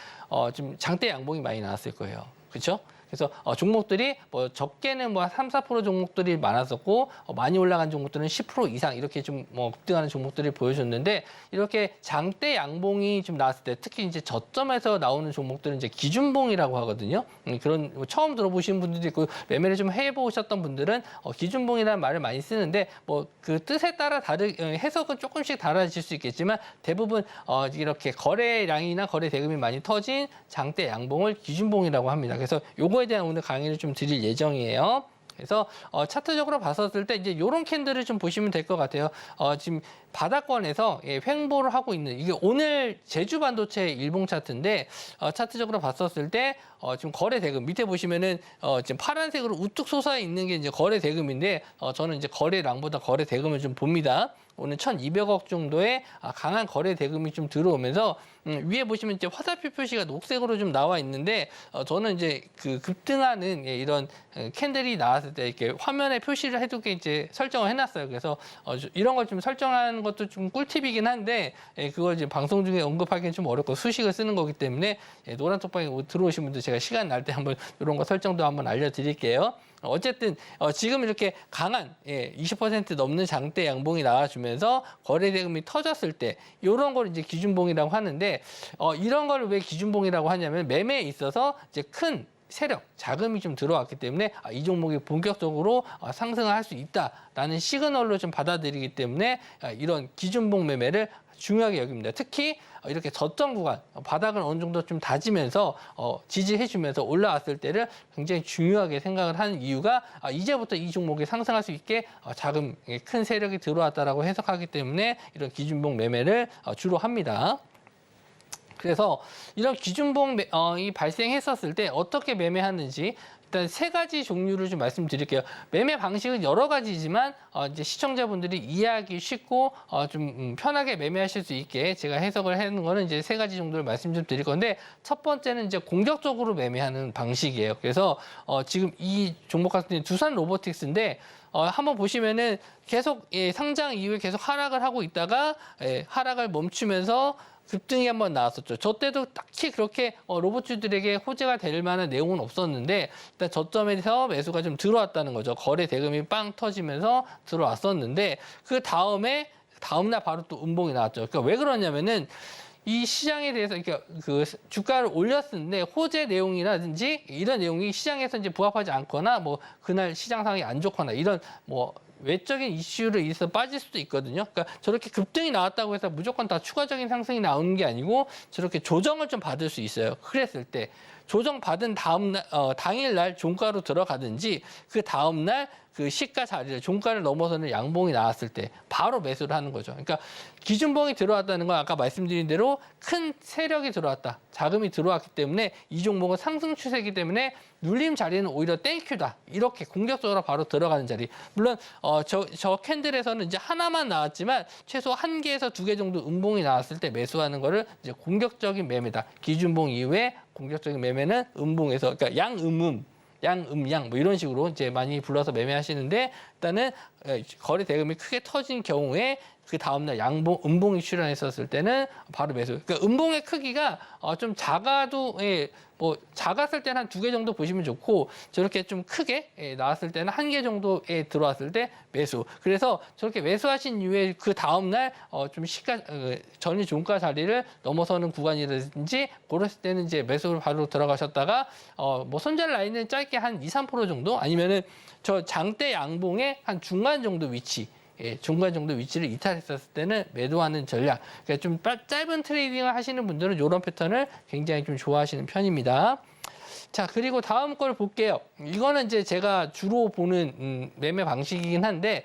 좀 장대 양봉이 많이 나왔을 거예요. 그렇죠? 그래서 종목들이 뭐 적게는 뭐 3, 4% 종목들이 많았었고 많이 올라간 종목들은 10% 이상 이렇게 좀 뭐 급등하는 종목들이 보여줬는데, 이렇게 장대 양봉이 좀 나왔을 때 특히 이제 저점에서 나오는 종목들은 이제 기준봉이라고 하거든요. 그런 뭐 처음 들어보시는 분들도 있고 매매를 좀 해보셨던 분들은 기준봉이라는 말을 많이 쓰는데 뭐 그 뜻에 따라 해석은 조금씩 달라질 수 있겠지만 대부분 이렇게 거래량이나 거래 대금이 많이 터진 장대 양봉을 기준봉이라고 합니다. 그래서 요거에 대한 오늘 강의를 좀 드릴 예정이에요. 그래서 차트적으로 봤었을 때 이제 이런 캔들을 좀 보시면 될 것 같아요. 지금 바닥권에서 횡보를 하고 있는, 이게 오늘 제주 반도체 일봉 차트인데 차트적으로 봤었을 때 지금 거래 대금 밑에 보시면은 지금 파란색으로 우뚝 솟아 있는 게 이제 거래 대금인데 저는 이제 거래량보다 거래 대금을 좀 봅니다. 오늘 1,200억 정도의 강한 거래 대금이 좀 들어오면서 위에 보시면 이제 화살표 표시가 녹색으로 좀 나와 있는데 저는 이제 그 급등하는 이런 캔들이 나왔을 때 이렇게 화면에 표시를 해두게 이제 설정을 해놨어요. 그래서 이런 걸 좀 설정하는 것도 좀 꿀팁이긴 한데 그걸 이제 방송 중에 언급하기는 좀 어렵고 수식을 쓰는 거기 때문에 노란 톡방에 들어오신 분들 제가 시간 날 때 한번 이런 거 설정도 한번 알려드릴게요. 어쨌든 지금 이렇게 강한 20% 넘는 장대 양봉이 나와주면서 거래 대금이 터졌을 때 이런 걸 이제 기준봉이라고 하는데, 이런 걸 왜 기준봉이라고 하냐면 매매에 있어서 이제 큰 세력, 자금이 좀 들어왔기 때문에 이 종목이 본격적으로 상승을 할 수 있다라는 시그널로 좀 받아들이기 때문에 이런 기준봉 매매를 중요하게 여깁니다. 특히 이렇게 저점 구간, 바닥을 어느 정도 좀 다지면서 지지해주면서 올라왔을 때를 굉장히 중요하게 생각을 하는 이유가 이제부터 이 종목이 상승할 수 있게 자금, 큰 세력이 들어왔다라고 해석하기 때문에 이런 기준봉 매매를 주로 합니다. 그래서 이런 기준봉이 발생했었을 때 어떻게 매매하는지 일단 세 가지 종류를 좀 말씀드릴게요. 매매 방식은 여러 가지지만 이제 시청자분들이 이해하기 쉽고 좀 편하게 매매하실 수 있게 제가 해석을 하는 거는 이제 세 가지 정도를 말씀 좀 드릴 건데, 첫 번째는 이제 공격적으로 매매하는 방식이에요. 그래서 지금 이 종목 같은 경우는 두산 로보틱스인데 한번 보시면은 계속 상장 이후에 계속 하락을 하고 있다가 하락을 멈추면서 급등이 한번 나왔었죠. 저 때도 딱히 그렇게 로봇주들에게 호재가 될 만한 내용은 없었는데 일단 저점에서 매수가 좀 들어왔다는 거죠. 거래 대금이 빵 터지면서 들어왔었는데 그 다음날 바로 또 음봉이 나왔죠. 그러니까 왜 그러냐면은 이 시장에 대해서 그러니까 그 주가를 올렸는데 호재 내용이라든지 이런 내용이 시장에서 이제 부합하지 않거나 뭐 그날 시장 상황이 안 좋거나 이런 뭐 외적인 이슈로 인해서 빠질 수도 있거든요. 그러니까 저렇게 급등이 나왔다고 해서 무조건 다 추가적인 상승이 나오는 게 아니고 저렇게 조정을 좀 받을 수 있어요. 그랬을 때 조정 받은 당일 날 종가로 들어가든지 그 다음 날 그 시가 자리를 종가를 넘어서는 양봉이 나왔을 때 바로 매수를 하는 거죠. 그러니까 기준봉이 들어왔다는 건 아까 말씀드린 대로 큰 세력이 들어왔다. 자금이 들어왔기 때문에 이 종목은 상승 추세이기 때문에 눌림 자리는 오히려 땡큐다. 이렇게 공격적으로 바로 들어가는 자리. 물론 저 캔들에서는 이제 하나만 나왔지만 최소 1개에서 2개 정도 음봉이 나왔을 때 매수하는 거를 이제 공격적인 매매다. 기준봉 이후에 공격적인 매매는 음봉에서 그러니까 양음음 양음양 뭐 이런 식으로 이제 많이 불러서 매매하시는데 일단은 거래 대금이 크게 터진 경우에 그 다음날 양봉 음봉이 출현했었을 때는 바로 매수. 그러니까 음봉의 크기가 좀 작아도 뭐 작았을 때는 한 2개 정도 보시면 좋고 저렇게 좀 크게 나왔을 때는 1개 정도에 들어왔을 때 매수. 그래서 저렇게 매수하신 이후에 그 다음 날 좀 시가 전일 종가 자리를 넘어서는 구간이라든지 그랬을 때는 이제 매수를 바로 들어가셨다가 뭐 손절 라인은 짧게 한 2~3% 정도 아니면은 저 장대 양봉의 한 중간 정도 위치. 중간 정도 위치를 이탈했었을 때는 매도하는 전략. 그러니까 좀 짧은 트레이딩을 하시는 분들은 이런 패턴을 굉장히 좀 좋아하시는 편입니다. 자, 그리고 다음 걸 볼게요. 이거는 이제 제가 주로 보는 매매 방식이긴 한데,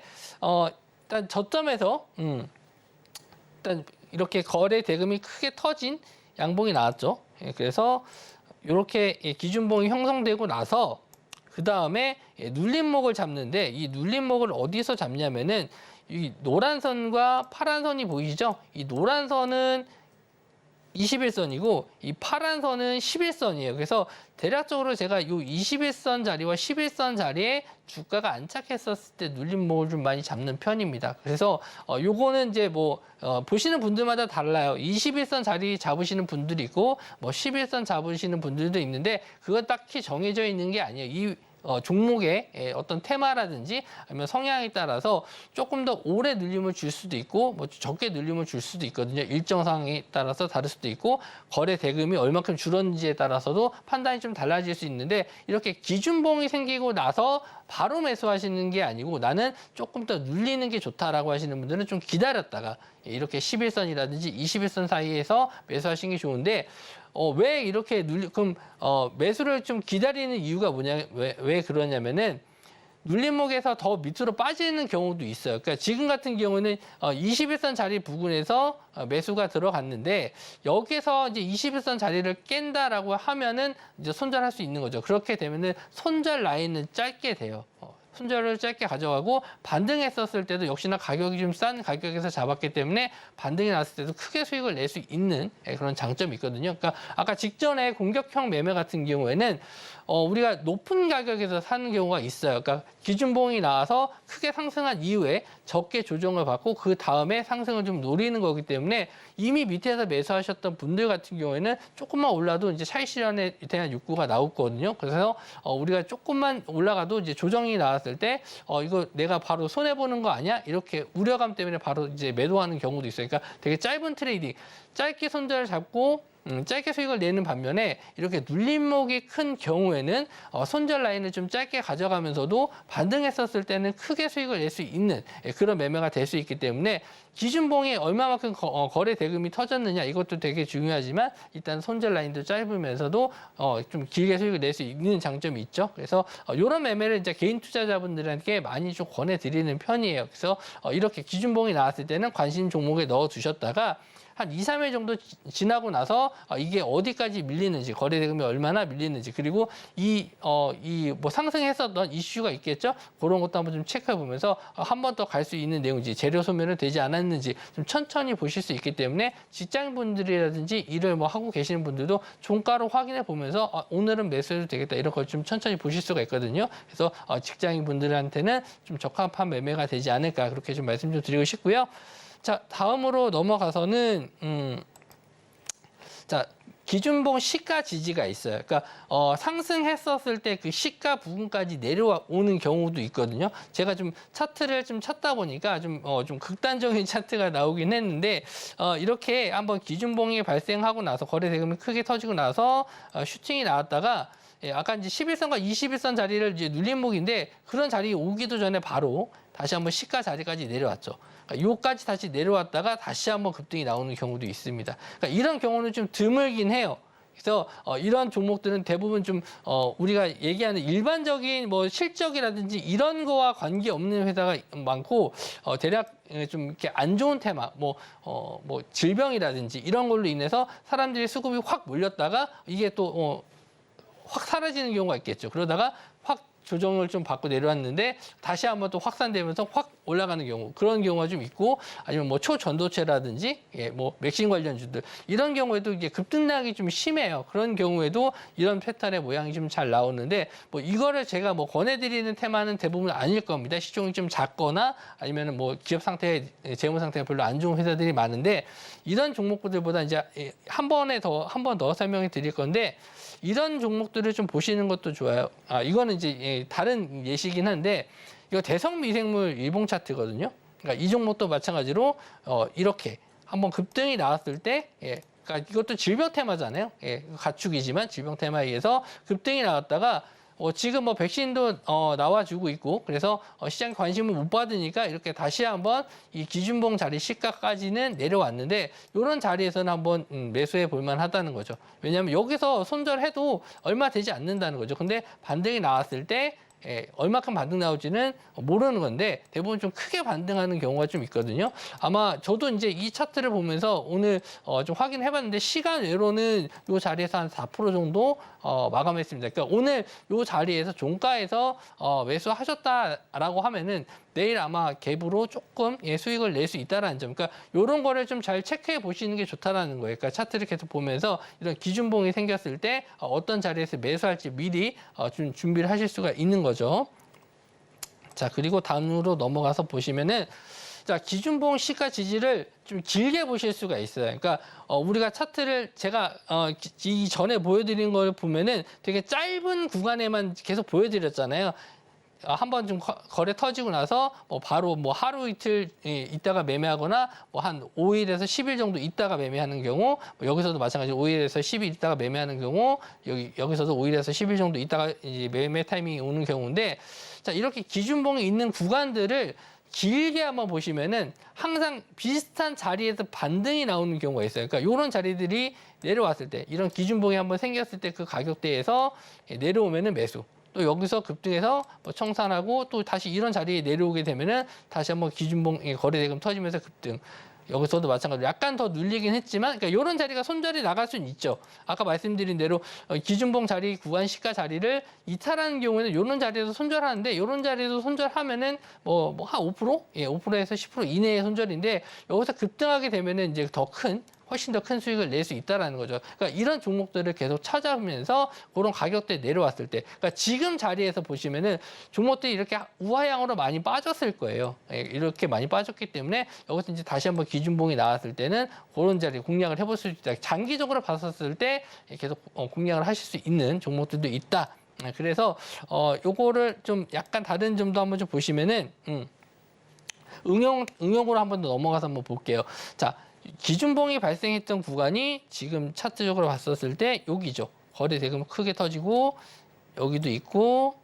일단 저점에서 일단 이렇게 거래 대금이 크게 터진 양봉이 나왔죠. 그래서 이렇게 기준봉이 형성되고 나서 그 다음에 눌림목을 잡는데 이 눌림목을 어디서 잡냐면은 이 노란 선과 파란 선이 보이시죠? 이 노란 선은 21선이고 이 파란 선은 11선이에요. 그래서 대략적으로 제가 이 21선 자리와 11선 자리에 주가가 안착했었을 때 눌림목을 좀 많이 잡는 편입니다. 그래서 요거는 이제 뭐 보시는 분들마다 달라요. 21선 자리 잡으시는 분들이 있고 뭐 11선 잡으시는 분들도 있는데 그건 딱히 정해져 있는 게 아니에요. 이 종목의 어떤 테마라든지 아니면 성향에 따라서 조금 더 오래 눌림을 줄 수도 있고 뭐 적게 눌림을 줄 수도 있거든요. 일정 상황에 따라서 다를 수도 있고 거래 대금이 얼마큼 줄었는지에 따라서도 판단이 좀 달라질 수 있는데 이렇게 기준봉이 생기고 나서 바로 매수하시는 게 아니고 나는 조금 더 눌리는 게 좋다라고 하시는 분들은 좀 기다렸다가 이렇게 11선이라든지 21선 사이에서 매수하시는 게 좋은데 왜 이렇게 그럼 매수를 좀 기다리는 이유가 뭐냐, 왜 그러냐면은 눌림목에서 더 밑으로 빠지는 경우도 있어요. 그러니까 지금 같은 경우는 21선 자리 부근에서 매수가 들어갔는데 여기서 이제 21선 자리를 깬다라고 하면은 이제 손절할 수 있는 거죠. 그렇게 되면은 손절 라인은 짧게 돼요. 손절을 짧게 가져가고 반등했었을 때도 역시나 가격이 좀 싼 가격에서 잡았기 때문에 반등이 났을 때도 크게 수익을 낼 수 있는 그런 장점이 있거든요. 그러니까 아까 직전에 공격형 매매 같은 경우에는 우리가 높은 가격에서 사는 경우가 있어요. 그러니까 기준봉이 나와서 크게 상승한 이후에 적게 조정을 받고 그 다음에 상승을 좀 노리는 거기 때문에 이미 밑에서 매수하셨던 분들 같은 경우에는 조금만 올라도 이제 차익 실현에 대한 욕구가 나오거든요. 그래서 우리가 조금만 올라가도 이제 조정이 나왔을 때 이거 내가 바로 손해 보는 거 아니야? 이렇게 우려감 때문에 바로 이제 매도하는 경우도 있어요. 그러니까 되게 짧은 트레이딩, 짧게 손절을 잡고 짧게 수익을 내는 반면에 이렇게 눌림목이 큰 경우에는 손절 라인을 좀 짧게 가져가면서도 반등했었을 때는 크게 수익을 낼 수 있는 그런 매매가 될 수 있기 때문에 기준봉이 얼마만큼 거래 대금이 터졌느냐 이것도 되게 중요하지만 일단 손절 라인도 짧으면서도 좀 길게 수익을 낼 수 있는 장점이 있죠. 그래서 이런 매매를 이제 개인 투자자분들에게 많이 좀 권해드리는 편이에요. 그래서 이렇게 기준봉이 나왔을 때는 관심 종목에 넣어 두셨다가 한 2~3일 정도 지나고 나서 이게 어디까지 밀리는지, 거래 대금이 얼마나 밀리는지, 그리고 뭐 상승했었던 이슈가 있겠죠? 그런 것도 한번 좀 체크해 보면서 한 번 더 갈 수 있는 내용인지, 재료 소멸은 되지 않았는지 좀 천천히 보실 수 있기 때문에 직장인분들이라든지 일을 뭐 하고 계시는 분들도 종가로 확인해 보면서 오늘은 매수해도 되겠다 이런 걸 좀 천천히 보실 수가 있거든요. 그래서 직장인분들한테는 좀 적합한 매매가 되지 않을까 그렇게 좀 말씀 좀 드리고 싶고요. 자, 다음으로 넘어가서는 자, 기준봉 시가 지지가 있어요. 그러니까 상승했었을 때 그 시가 부분까지 내려오는 경우도 있거든요. 제가 좀 차트를 좀 찾다 보니까 좀 극단적인 차트가 나오긴 했는데 이렇게 한번 기준봉이 발생하고 나서 거래 대금이 크게 터지고 나서 슈팅이 나왔다가 아까 이제 11선과 21선 자리를 이제 눌림목인데 그런 자리 오기도 전에 바로 다시 한번 시가 자리까지 내려왔죠. 그러니까 요까지 다시 내려왔다가 다시 한번 급등이 나오는 경우도 있습니다. 그러니까 이런 경우는 좀 드물긴 해요. 그래서 이런 종목들은 대부분 좀 우리가 얘기하는 일반적인 뭐 실적이라든지 이런 거와 관계 없는 회사가 많고 대략 좀 이렇게 안 좋은 테마 뭐 질병이라든지 이런 걸로 인해서 사람들이 수급이 확 몰렸다가 이게 또 확 사라지는 경우가 있겠죠. 그러다가 확 조정을 좀 받고 내려왔는데 다시 한번 또 확산되면서 확 올라가는 경우 그런 경우가 좀 있고 아니면 뭐 초전도체라든지 뭐 맥신 관련주들 이런 경우에도 이게 급등락이 좀 심해요. 그런 경우에도 이런 패턴의 모양이 좀 잘 나오는데 뭐 이거를 제가 뭐 권해드리는 테마는 대부분 아닐 겁니다. 시총이 좀 작거나 아니면은 뭐 기업 상태 재무 상태가 별로 안 좋은 회사들이 많은데 이런 종목들보다 이제 한 번 더 설명해 드릴 건데. 이런 종목들을 좀 보시는 것도 좋아요. 이거는 이제 다른 예시긴 한데 이거 대성미생물 일봉 차트거든요. 그러니까 이 종목도 마찬가지로 이렇게 한번 급등이 나왔을 때, 그러니까 이것도 질병 테마잖아요. 가축이지만 질병 테마에 의해서 급등이 나왔다가 지금 뭐 백신도 나와주고 있고 그래서 시장 관심을 못 받으니까 이렇게 다시 한번 이 기준봉 자리 시가까지는 내려왔는데 이런 자리에서는 한번 매수해 볼 만하다는 거죠. 왜냐하면 여기서 손절해도 얼마 되지 않는다는 거죠. 근데 반등이 나왔을 때 얼마큼 반등 나올지는 모르는 건데 대부분 좀 크게 반등하는 경우가 좀 있거든요. 아마 저도 이제 이 차트를 보면서 오늘 좀 확인해봤는데 시간 외로는 이 자리에서 한 4% 정도 마감했습니다. 그러니까 오늘 이 자리에서 종가에서 매수하셨다라고 하면은 내일 아마 갭으로 조금 수익을 낼 수 있다라는 점. 그러니까 이런 거를 좀 잘 체크해 보시는 게 좋다라는 거예요. 그러니까 차트를 계속 보면서 이런 기준봉이 생겼을 때 어떤 자리에서 매수할지 미리 좀 준비를 하실 수가 있는 거죠. 자, 그리고 다음으로 넘어가서 보시면은 자, 기준봉 시가 지지를 좀 길게 보실 수가 있어요. 그러니까 우리가 차트를 제가 이 전에 보여드린 걸 보면은 되게 짧은 구간에만 계속 보여드렸잖아요. 한번 좀 거래 터지고 나서 뭐 바로 뭐 하루 이틀 있다가 매매하거나 뭐 한 5일에서 10일 정도 있다가 매매하는 경우 뭐 여기서도 마찬가지로 5일에서 10일 있다가 매매하는 경우 여기서도 5일에서 10일 정도 있다가 이제 매매 타이밍이 오는 경우인데 자 이렇게 기준봉이 있는 구간들을 길게 한번 보시면은 항상 비슷한 자리에서 반등이 나오는 경우가 있어요. 그러니까 이런 자리들이 내려왔을 때 이런 기준봉이 한번 생겼을 때 그 가격대에서 내려오면은 매수. 또 여기서 급등해서 뭐 청산하고 또 다시 이런 자리에 내려오게 되면은 다시 한번 기준봉 거래대금 터지면서 급등. 여기서도 마찬가지로 약간 더 눌리긴 했지만 그러니까 이런 자리가 손절이 나갈 수는 있죠. 아까 말씀드린 대로 기준봉 자리 구간 시가 자리를 이탈하는 경우에는 이런 자리에서 손절하는데 이런 자리에서 손절하면은 뭐 한 5%? 5%에서 10% 이내의 손절인데 여기서 급등하게 되면은 이제 훨씬 더 큰 수익을 낼 수 있다라는 거죠. 그러니까 이런 종목들을 계속 찾아보면서 그런 가격대 내려왔을 때, 그러니까 지금 자리에서 보시면은 종목들이 이렇게 우하향으로 많이 빠졌을 거예요. 이렇게 많이 빠졌기 때문에 여기서 이제 다시 한번 기준봉이 나왔을 때는 그런 자리 공략을 해볼 수 있다. 장기적으로 봤었을 때 계속 공략을 하실 수 있는 종목들도 있다. 그래서 요거를 좀 약간 다른 점도 한번 좀 보시면은 응용으로 한번 더 넘어가서 한번 볼게요. 자. 기준봉이 발생했던 구간이 지금 차트적으로 봤었을 때 여기죠. 거래 대금 크게 터지고 여기도 있고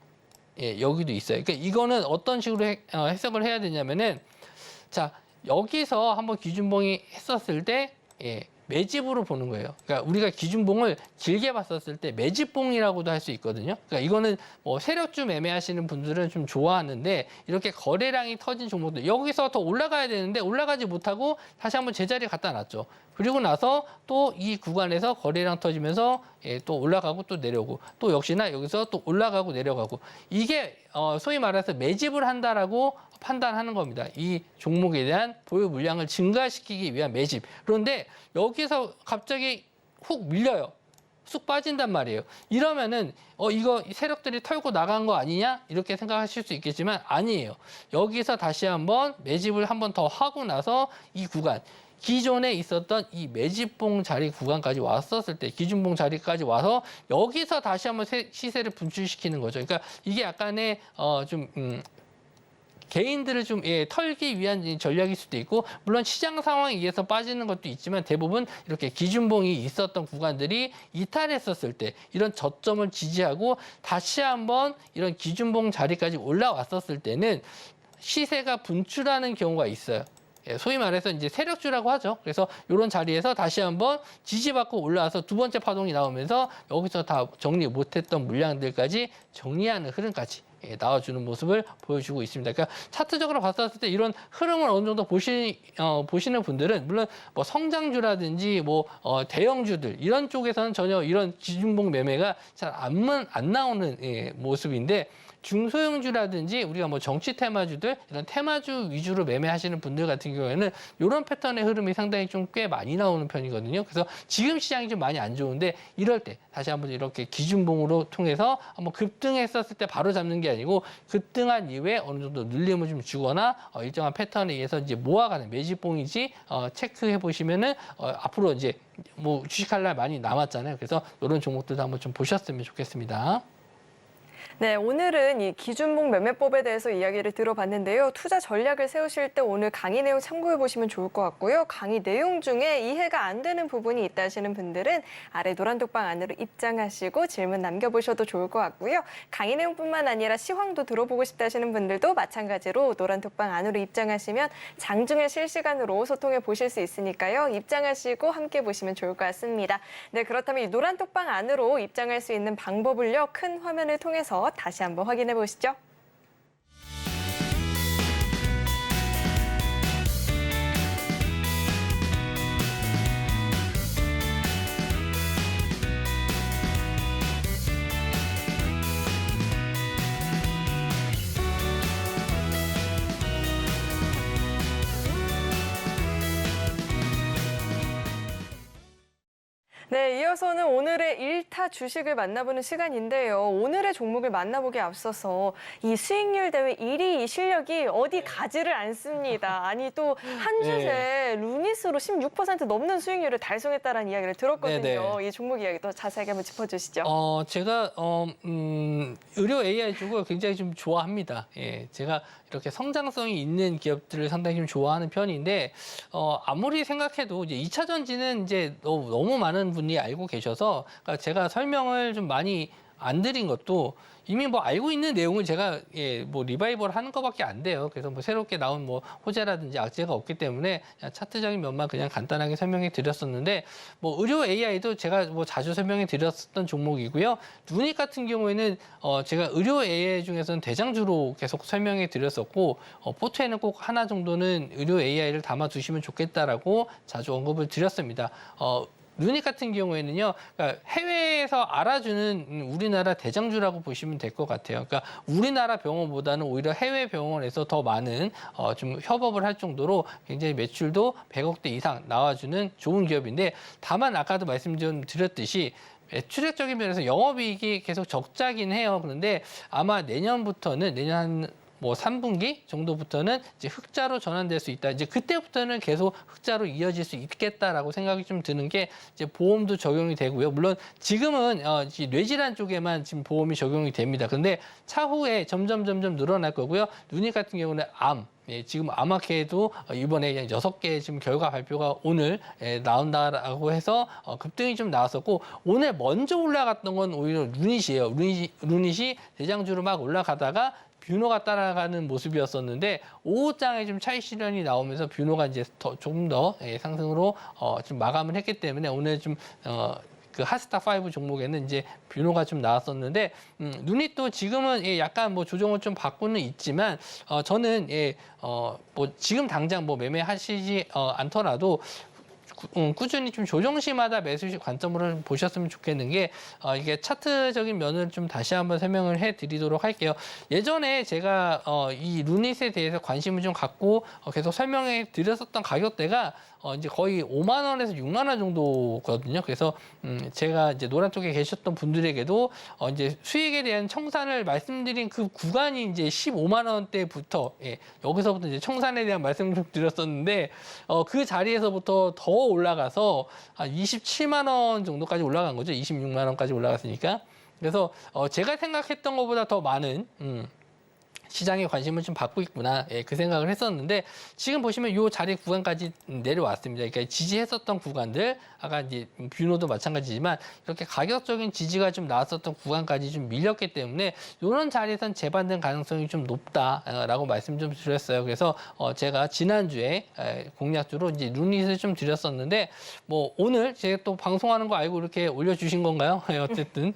여기도 있어요. 그러니까 이거는 어떤 식으로 해석을 해야 되냐면은 자 여기서 한번 기준봉이 했었을 때 매집으로 보는 거예요. 그러니까 우리가 기준봉을 길게 봤었을 때 매집봉이라고도 할 수 있거든요. 그러니까 이거는 뭐 세력주 매매하시는 분들은 좀 좋아하는데 이렇게 거래량이 터진 종목들 여기서 더 올라가야 되는데 올라가지 못하고 다시 한번 제자리에 갖다 놨죠. 그리고 나서 또 이 구간에서 거래량 터지면서 또 올라가고 또 내려오고 또 역시나 여기서 또 올라가고 내려가고 이게 소위 말해서 매집을 한다라고 판단하는 겁니다. 이 종목에 대한 보유 물량을 증가시키기 위한 매집. 그런데 여기서 갑자기 훅 밀려요. 쑥 빠진단 말이에요. 이러면은 이거 세력들이 털고 나간 거 아니냐? 이렇게 생각하실 수 있겠지만 아니에요. 여기서 다시 한번 매집을 한번 더 하고 나서 이 구간 기존에 있었던 이 매집봉 자리 구간까지 왔었을 때 기준봉 자리까지 와서 여기서 다시 한번 시세를 분출시키는 거죠. 그러니까 이게 약간의 개인들을 좀 털기 위한 전략일 수도 있고 물론 시장 상황에 의해서 빠지는 것도 있지만 대부분 이렇게 기준봉이 있었던 구간들이 이탈했었을 때 이런 저점을 지지하고 다시 한번 이런 기준봉 자리까지 올라왔었을 때는 시세가 분출하는 경우가 있어요. 예, 소위 말해서 이제 세력주라고 하죠. 그래서 이런 자리에서 다시 한번 지지받고 올라와서 두 번째 파동이 나오면서 여기서 다 정리 못했던 물량들까지 정리하는 흐름까지 나와주는 모습을 보여주고 있습니다. 그러니까 차트적으로 봤을 때 이런 흐름을 어느 정도 보시는 분들은 물론 뭐 성장주라든지 뭐 대형주들 이런 쪽에서는 전혀 이런 기준봉 매매가 잘 안 나오는 모습인데 중소형주라든지 우리가 뭐 정치 테마주들 이런 테마주 위주로 매매하시는 분들 같은 경우에는 이런 패턴의 흐름이 상당히 좀 꽤 많이 나오는 편이거든요. 그래서 지금 시장이 좀 많이 안 좋은데 이럴 때 다시 한번 이렇게 기준봉으로 통해서 한번 급등했었을 때 바로 잡는 게 아니고 급등한 이후에 어느 정도 눌림을 좀 주거나 일정한 패턴에 의해서 이제 모아가는 매집봉인지 체크해 보시면은 앞으로 이제 뭐 주식할 날 많이 남았잖아요. 그래서 이런 종목들도 한번 좀 보셨으면 좋겠습니다. 네, 오늘은 이 기준봉 매매법에 대해서 이야기를 들어봤는데요. 투자 전략을 세우실 때 오늘 강의 내용 참고해 보시면 좋을 것 같고요. 강의 내용 중에 이해가 안 되는 부분이 있다 하시는 분들은 아래 노란톡방 안으로 입장하시고 질문 남겨보셔도 좋을 것 같고요. 강의 내용뿐만 아니라 시황도 들어보고 싶다 하시는 분들도 마찬가지로 노란톡방 안으로 입장하시면 장중에 실시간으로 소통해 보실 수 있으니까요. 입장하시고 함께 보시면 좋을 것 같습니다. 네, 그렇다면 이 노란톡방 안으로 입장할 수 있는 방법을요. 큰 화면을 통해서 다시 한번 확인해 보시죠. 네, 이어서는 오늘의 1타 주식을 만나보는 시간인데요. 오늘의 종목을 만나보기에 앞서서 이 수익률 대회 1위 이 실력이 어디 가지를 않습니다. 아니 또 한 주에 루닛으로 16% 넘는 수익률을 달성했다는 이야기를 들었거든요. 네네. 이 종목 이야기 또 자세하게 한번 짚어주시죠. 제가 의료 AI 쪽을 굉장히 좀 좋아합니다. 예, 제가 이렇게 성장성이 있는 기업들을 상당히 좀 좋아하는 편인데 아무리 생각해도 이제 2차 전지는 이제 너무 많은 분이 알고 계셔서 그러니까 제가 설명을 좀 많이 안 드린 것도 이미 뭐 알고 있는 내용을 제가 뭐 리바이벌 하는 것밖에 안 돼요. 그래서 뭐 새롭게 나온 뭐 호재라든지 악재가 없기 때문에 그냥 차트적인 면만 그냥 간단하게 설명해 드렸었는데 뭐 의료 AI도 제가 뭐 자주 설명해 드렸었던 종목이고요. 누닉 같은 경우에는 제가 의료 AI 중에서는 대장주로 계속 설명해 드렸었고 포트에는 꼭 하나 정도는 의료 AI를 담아 두시면 좋겠다라고 자주 언급을 드렸습니다. 누닉 같은 경우에는요, 그러니까 해외에서 알아주는 우리나라 대장주라고 보시면 될 것 같아요. 그러니까 우리나라 병원보다는 오히려 해외 병원에서 더 많은 좀 협업을 할 정도로 굉장히 매출도 100억대 이상 나와주는 좋은 기업인데, 다만 아까도 말씀드렸듯이 매출액적인 면에서 영업이익이 계속 적자긴 해요. 그런데 아마 내년부터는 내년 뭐 3분기 정도부터는 이제 흑자로 전환될 수 있다. 이제 그때부터는 계속 흑자로 이어질 수 있겠다라고 생각이 좀 드는 게 이제 보험도 적용이 되고요. 물론 지금은 뇌질환 쪽에만 지금 보험이 적용이 됩니다. 그런데 차후에 점점 늘어날 거고요. 누닉 같은 경우는 암. 지금 아마케도 이번에 그냥 6개 지금 결과 발표가 오늘 나온다라고 해서 급등이 좀 나왔었고, 오늘 먼저 올라갔던 건 오히려 루닛이에요. 루닛이 대장주로 막 올라가다가 뷰노가 따라가는 모습이었었는데, 오후장에 좀 차익 실현이 나오면서 뷰노가 이제 조금 더 상승으로 좀 마감을 했기 때문에 오늘 좀 그 하스타 5 종목에는 이제 뷰노가 좀 나왔었는데, 누닛도 지금은 약간 뭐 조정을 좀 받고는 있지만, 저는 뭐 지금 당장 뭐 매매하시지 않더라도 꾸준히 좀 조정시마다 매수 관점으로 보셨으면 좋겠는 게, 이게 차트적인 면을 좀 다시 한번 설명을 해드리도록 할게요. 예전에 제가 이 루닛에 대해서 관심을 좀 갖고 계속 설명해 드렸었던 가격대가 이제 거의 5만 원에서 6만 원 정도거든요. 그래서 제가 이제 노란 쪽에 계셨던 분들에게도 이제 수익에 대한 청산을 말씀드린 그 구간이 이제 15만 원대부터 여기서부터 이제 청산에 대한 말씀을 좀 드렸었는데, 그 자리에서부터 더 올라가서 한 27만 원 정도까지 올라간 거죠. 26만 원까지 올라갔으니까. 그래서 제가 생각했던 것보다 더 많은 시장의 관심을 좀 받고 있구나, 그 생각을 했었는데, 지금 보시면 이 자리 구간까지 내려왔습니다. 그러니까 지지했었던 구간들, 아까 이제 뷰노도 마찬가지지만 이렇게 가격적인 지지가 좀 나왔었던 구간까지 좀 밀렸기 때문에 이런 자리에선 재반등 가능성이 좀 높다라고 말씀 좀 드렸어요. 그래서 제가 지난주에 공략주로 이제 루닛을 좀 드렸었는데, 뭐 오늘 제가 또 방송하는 거 알고 이렇게 올려주신 건가요? 어쨌든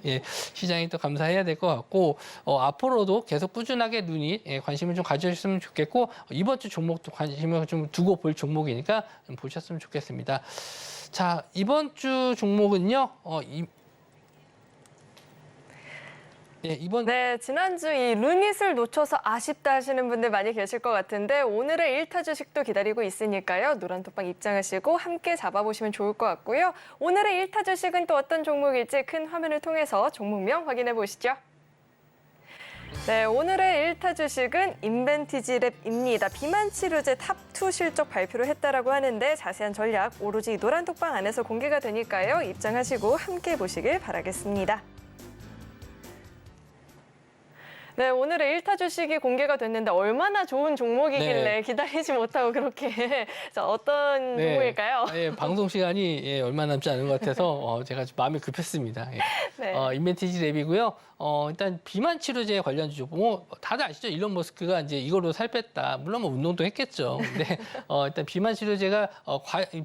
시장이 또 감사해야 될 것 같고, 앞으로도 계속 꾸준하게 루닛 관심을 좀 가져주셨으면 좋겠고, 이번 주 종목도 관심을 좀 두고 볼 종목이니까 좀 보셨으면 좋겠습니다. 자, 이번 주 종목은요. 네, 지난주 이 루닛을 놓쳐서 아쉽다 하시는 분들 많이 계실 것 같은데 오늘의 1타 주식도 기다리고 있으니까요. 노란톡방 입장하시고 함께 잡아보시면 좋을 것 같고요. 오늘의 1타 주식은 또 어떤 종목일지 큰 화면을 통해서 종목명 확인해 보시죠. 네, 오늘의 1타 주식은 인벤티지랩입니다. 비만 치료제 탑2 실적 발표를 했다라고 하는데 자세한 전략 오로지 노란톡방 안에서 공개가 되니까요. 입장하시고 함께 보시길 바라겠습니다. 네, 오늘의 1타 주식이 공개가 됐는데 얼마나 좋은 종목이길래 기다리지 못하고 그렇게 자, 어떤 종목일까요? 방송 시간이 얼마 남지 않은 것 같아서 제가 좀 마음이 급했습니다. 인벤티지 랩이고요. 일단 비만 치료제 관련주죠. 뭐 다들 아시죠? 일론 머스크가 이제 이걸로 살 뺐다. 물론 뭐 운동도 했겠죠. 근데 일단 비만 치료제가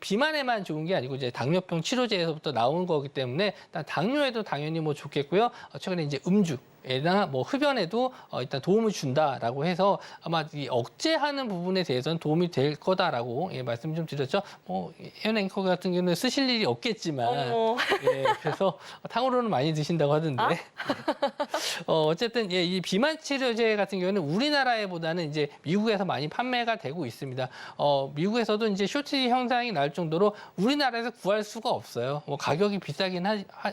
비만에만 좋은 게 아니고 이제 당뇨병 치료제에서부터 나온 거기 때문에 일단 당뇨에도 당연히 뭐 좋겠고요. 최근에 이제 음주에나 뭐 흡연에도 일단 도움을 준다라고 해서 아마 이 억제하는 부분에 대해서는 도움이 될 거다라고 말씀 좀 드렸죠. 뭐 혜연 앵커 같은 경우는 쓰실 일이 없겠지만 그래서 탕후루는 많이 드신다고 하던데. 어쨌든 이 비만 치료제 같은 경우는 우리나라에보다는 이제 미국에서 많이 판매가 되고 있습니다. 미국에서도 이제 쇼티 현상이 날 정도로 우리나라에서 구할 수가 없어요. 뭐 가격이 비싸긴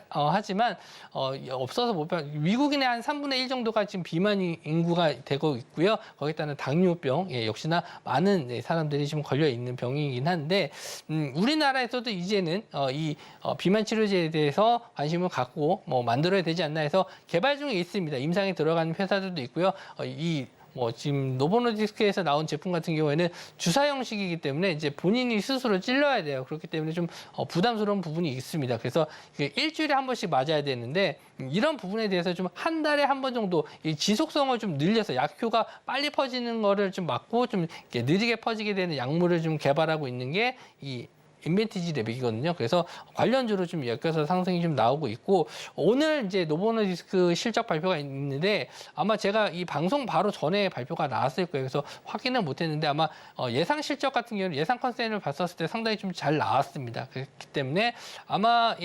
하지만 없어서 못 봐. 미국인의 한 3분의 1 정도가 지금 비만 인구가 되고 있고요. 거기에 따른 당뇨병 역시나 많은 사람들이 지금 걸려 있는 병이긴 한데 우리나라에서도 이제는 이 비만 치료제에 대해서 관심을 갖고 뭐 만들어야 되지 않나 해서 개발 중에 있습니다. 임상에 들어가는 회사들도 있고요. 지금 노보노디스크에서 나온 제품 같은 경우에는 주사 형식이기 때문에 이제 본인이 스스로 찔러야 돼요. 그렇기 때문에 좀 부담스러운 부분이 있습니다. 그래서 일주일에 한 번씩 맞아야 되는데 이런 부분에 대해서 좀 한 달에 한 번 정도 이 지속성을 좀 늘려서 약효가 빨리 퍼지는 거를 좀 막고 좀 이렇게 느리게 퍼지게 되는 약물을 좀 개발하고 있는 게 이 인벤티지 랩이거든요. 그래서 관련주로 좀 엮여서 상승이 좀 나오고 있고 오늘 이제 노보노디스크 실적 발표가 있는데 아마 제가 이 방송 바로 전에 발표가 나왔을 거예요. 그래서 확인은 못했는데 아마 예상 실적 같은 경우는 예상 컨센을 봤었을 때 상당히 좀 잘 나왔습니다. 그렇기 때문에 아마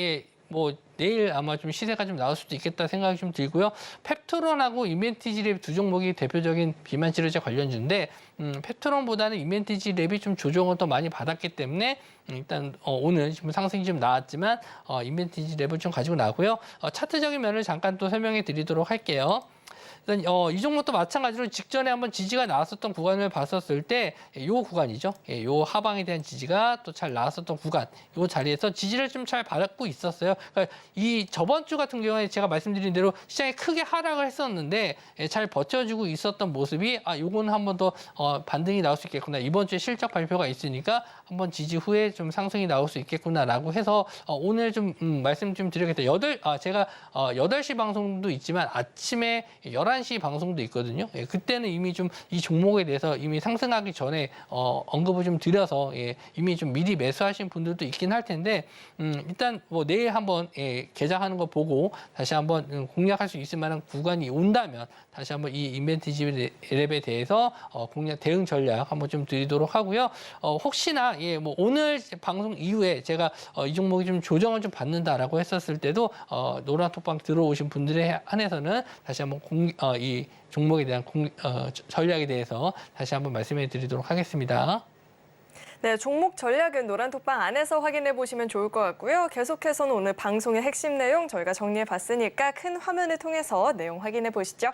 뭐 내일 아마 좀 시세가 좀 나올 수도 있겠다 생각이 좀 들고요. 펩토론하고 인벤티지랩 두 종목이 대표적인 비만 치료제 관련주인데 펩토론보다는 인벤티지랩이 좀 조정을 더 많이 받았기 때문에 일단 오늘 지금 상승이 좀 나왔지만 인벤티지랩을 좀 가지고 나고요. 차트적인 면을 잠깐 또 설명해 드리도록 할게요. 일단 이 종목도 마찬가지로 직전에 한번 지지가 나왔었던 구간을 봤었을 때 이 구간이죠. 이 하방에 대한 지지가 또 잘 나왔었던 구간, 이 자리에서 지지를 좀 잘 받고 있었어요. 그러니까 이 저번 주 같은 경우에 제가 말씀드린 대로 시장이 크게 하락을 했었는데 잘 버텨주고 있었던 모습이 요거는 한번 더 반등이 나올 수 있겠구나. 이번 주에 실적 발표가 있으니까 한번 지지 후에 좀 상승이 나올 수 있겠구나라고 해서 오늘 좀 말씀 좀 드리겠다. 제가 8시 방송도 있지만 아침에 11시 방송도 있거든요. 그때는 이미 좀 이 종목에 대해서 이미 상승하기 전에 언급을 좀 드려서 이미 좀 미리 매수하신 분들도 있긴 할 텐데 일단 뭐 내일 한번 개장하는 거 보고 다시 한번 공략할 수 있을 만한 구간이 온다면 다시 한번 이 인벤티지 랩에 대해서 공략 대응 전략 한번 좀 드리도록 하고요. 혹시나 뭐 오늘 방송 이후에 제가 이 종목이 좀 조정을 좀 받는다라고 했었을 때도 노란톡방 들어오신 분들에 한해서는 다시 한번 이 종목에 대한 전략에 대해서 다시 한번 말씀해 드리도록 하겠습니다. 네, 종목 전략은 노란톡방 안에서 확인해 보시면 좋을 것 같고요. 계속해서는 오늘 방송의 핵심 내용 저희가 정리해 봤으니까 큰 화면을 통해서 내용 확인해 보시죠.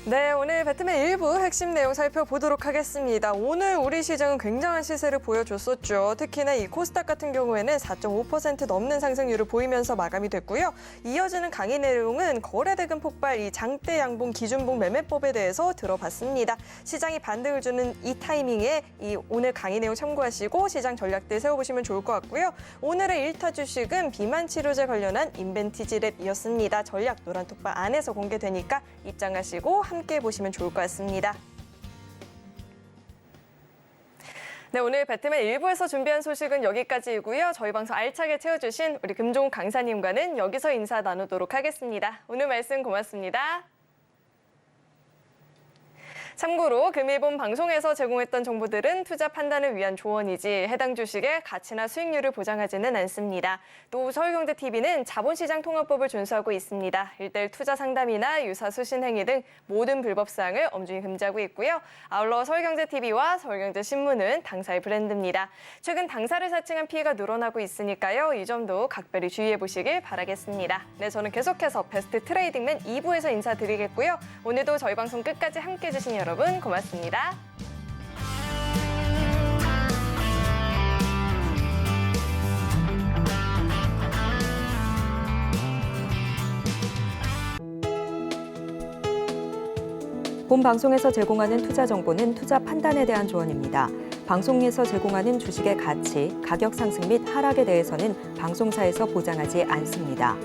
네, 오늘 배트맨 일부 핵심 내용 살펴보도록 하겠습니다. 오늘 우리 시장은 굉장한 시세를 보여줬었죠. 특히나 이 코스닥 같은 경우에는 4.5% 넘는 상승률을 보이면서 마감이 됐고요. 이어지는 강의 내용은 거래대금 폭발, 이 장대 양봉 기준봉 매매법에 대해서 들어봤습니다. 시장이 반등을 주는 이 타이밍에 이 오늘 강의 내용 참고하시고 시장 전략들 세워보시면 좋을 것 같고요. 오늘의 1타 주식은 비만 치료제 관련한 인벤티지랩이었습니다. 전략 노란톡방 안에서 공개되니까 입장하시고 함께 보시면 좋을 것 같습니다. 네, 오늘 배트맨 1부에서 준비한 소식은 여기까지이고요. 저희 방송 알차게 채워주신 우리 금종 강사님과는 여기서 인사 나누도록 하겠습니다. 오늘 말씀 고맙습니다. 참고로 금일본 방송에서 제공했던 정보들은 투자 판단을 위한 조언이지 해당 주식의 가치나 수익률을 보장하지는 않습니다. 또 서울경제TV는 자본시장통합법을 준수하고 있습니다. 1:1 투자 상담이나 유사 수신 행위 등 모든 불법 사항을 엄중히 금지하고 있고요. 아울러 서울경제TV와 서울경제신문은 당사의 브랜드입니다. 최근 당사를 사칭한 피해가 늘어나고 있으니까요. 이 점도 각별히 주의해 보시길 바라겠습니다. 네, 저는 계속해서 베스트 트레이딩맨 2부에서 인사드리겠고요. 오늘도 저희 방송 끝까지 함께해 주신 여러분 고맙습니다. 본 방송에서 제공하는 투자 정보는 투자 판단에 대한 조언입니다. 방송에서 제공하는 주식의 가치, 가격 상승 및 하락에 대해서는 방송사에서 보장하지 않습니다.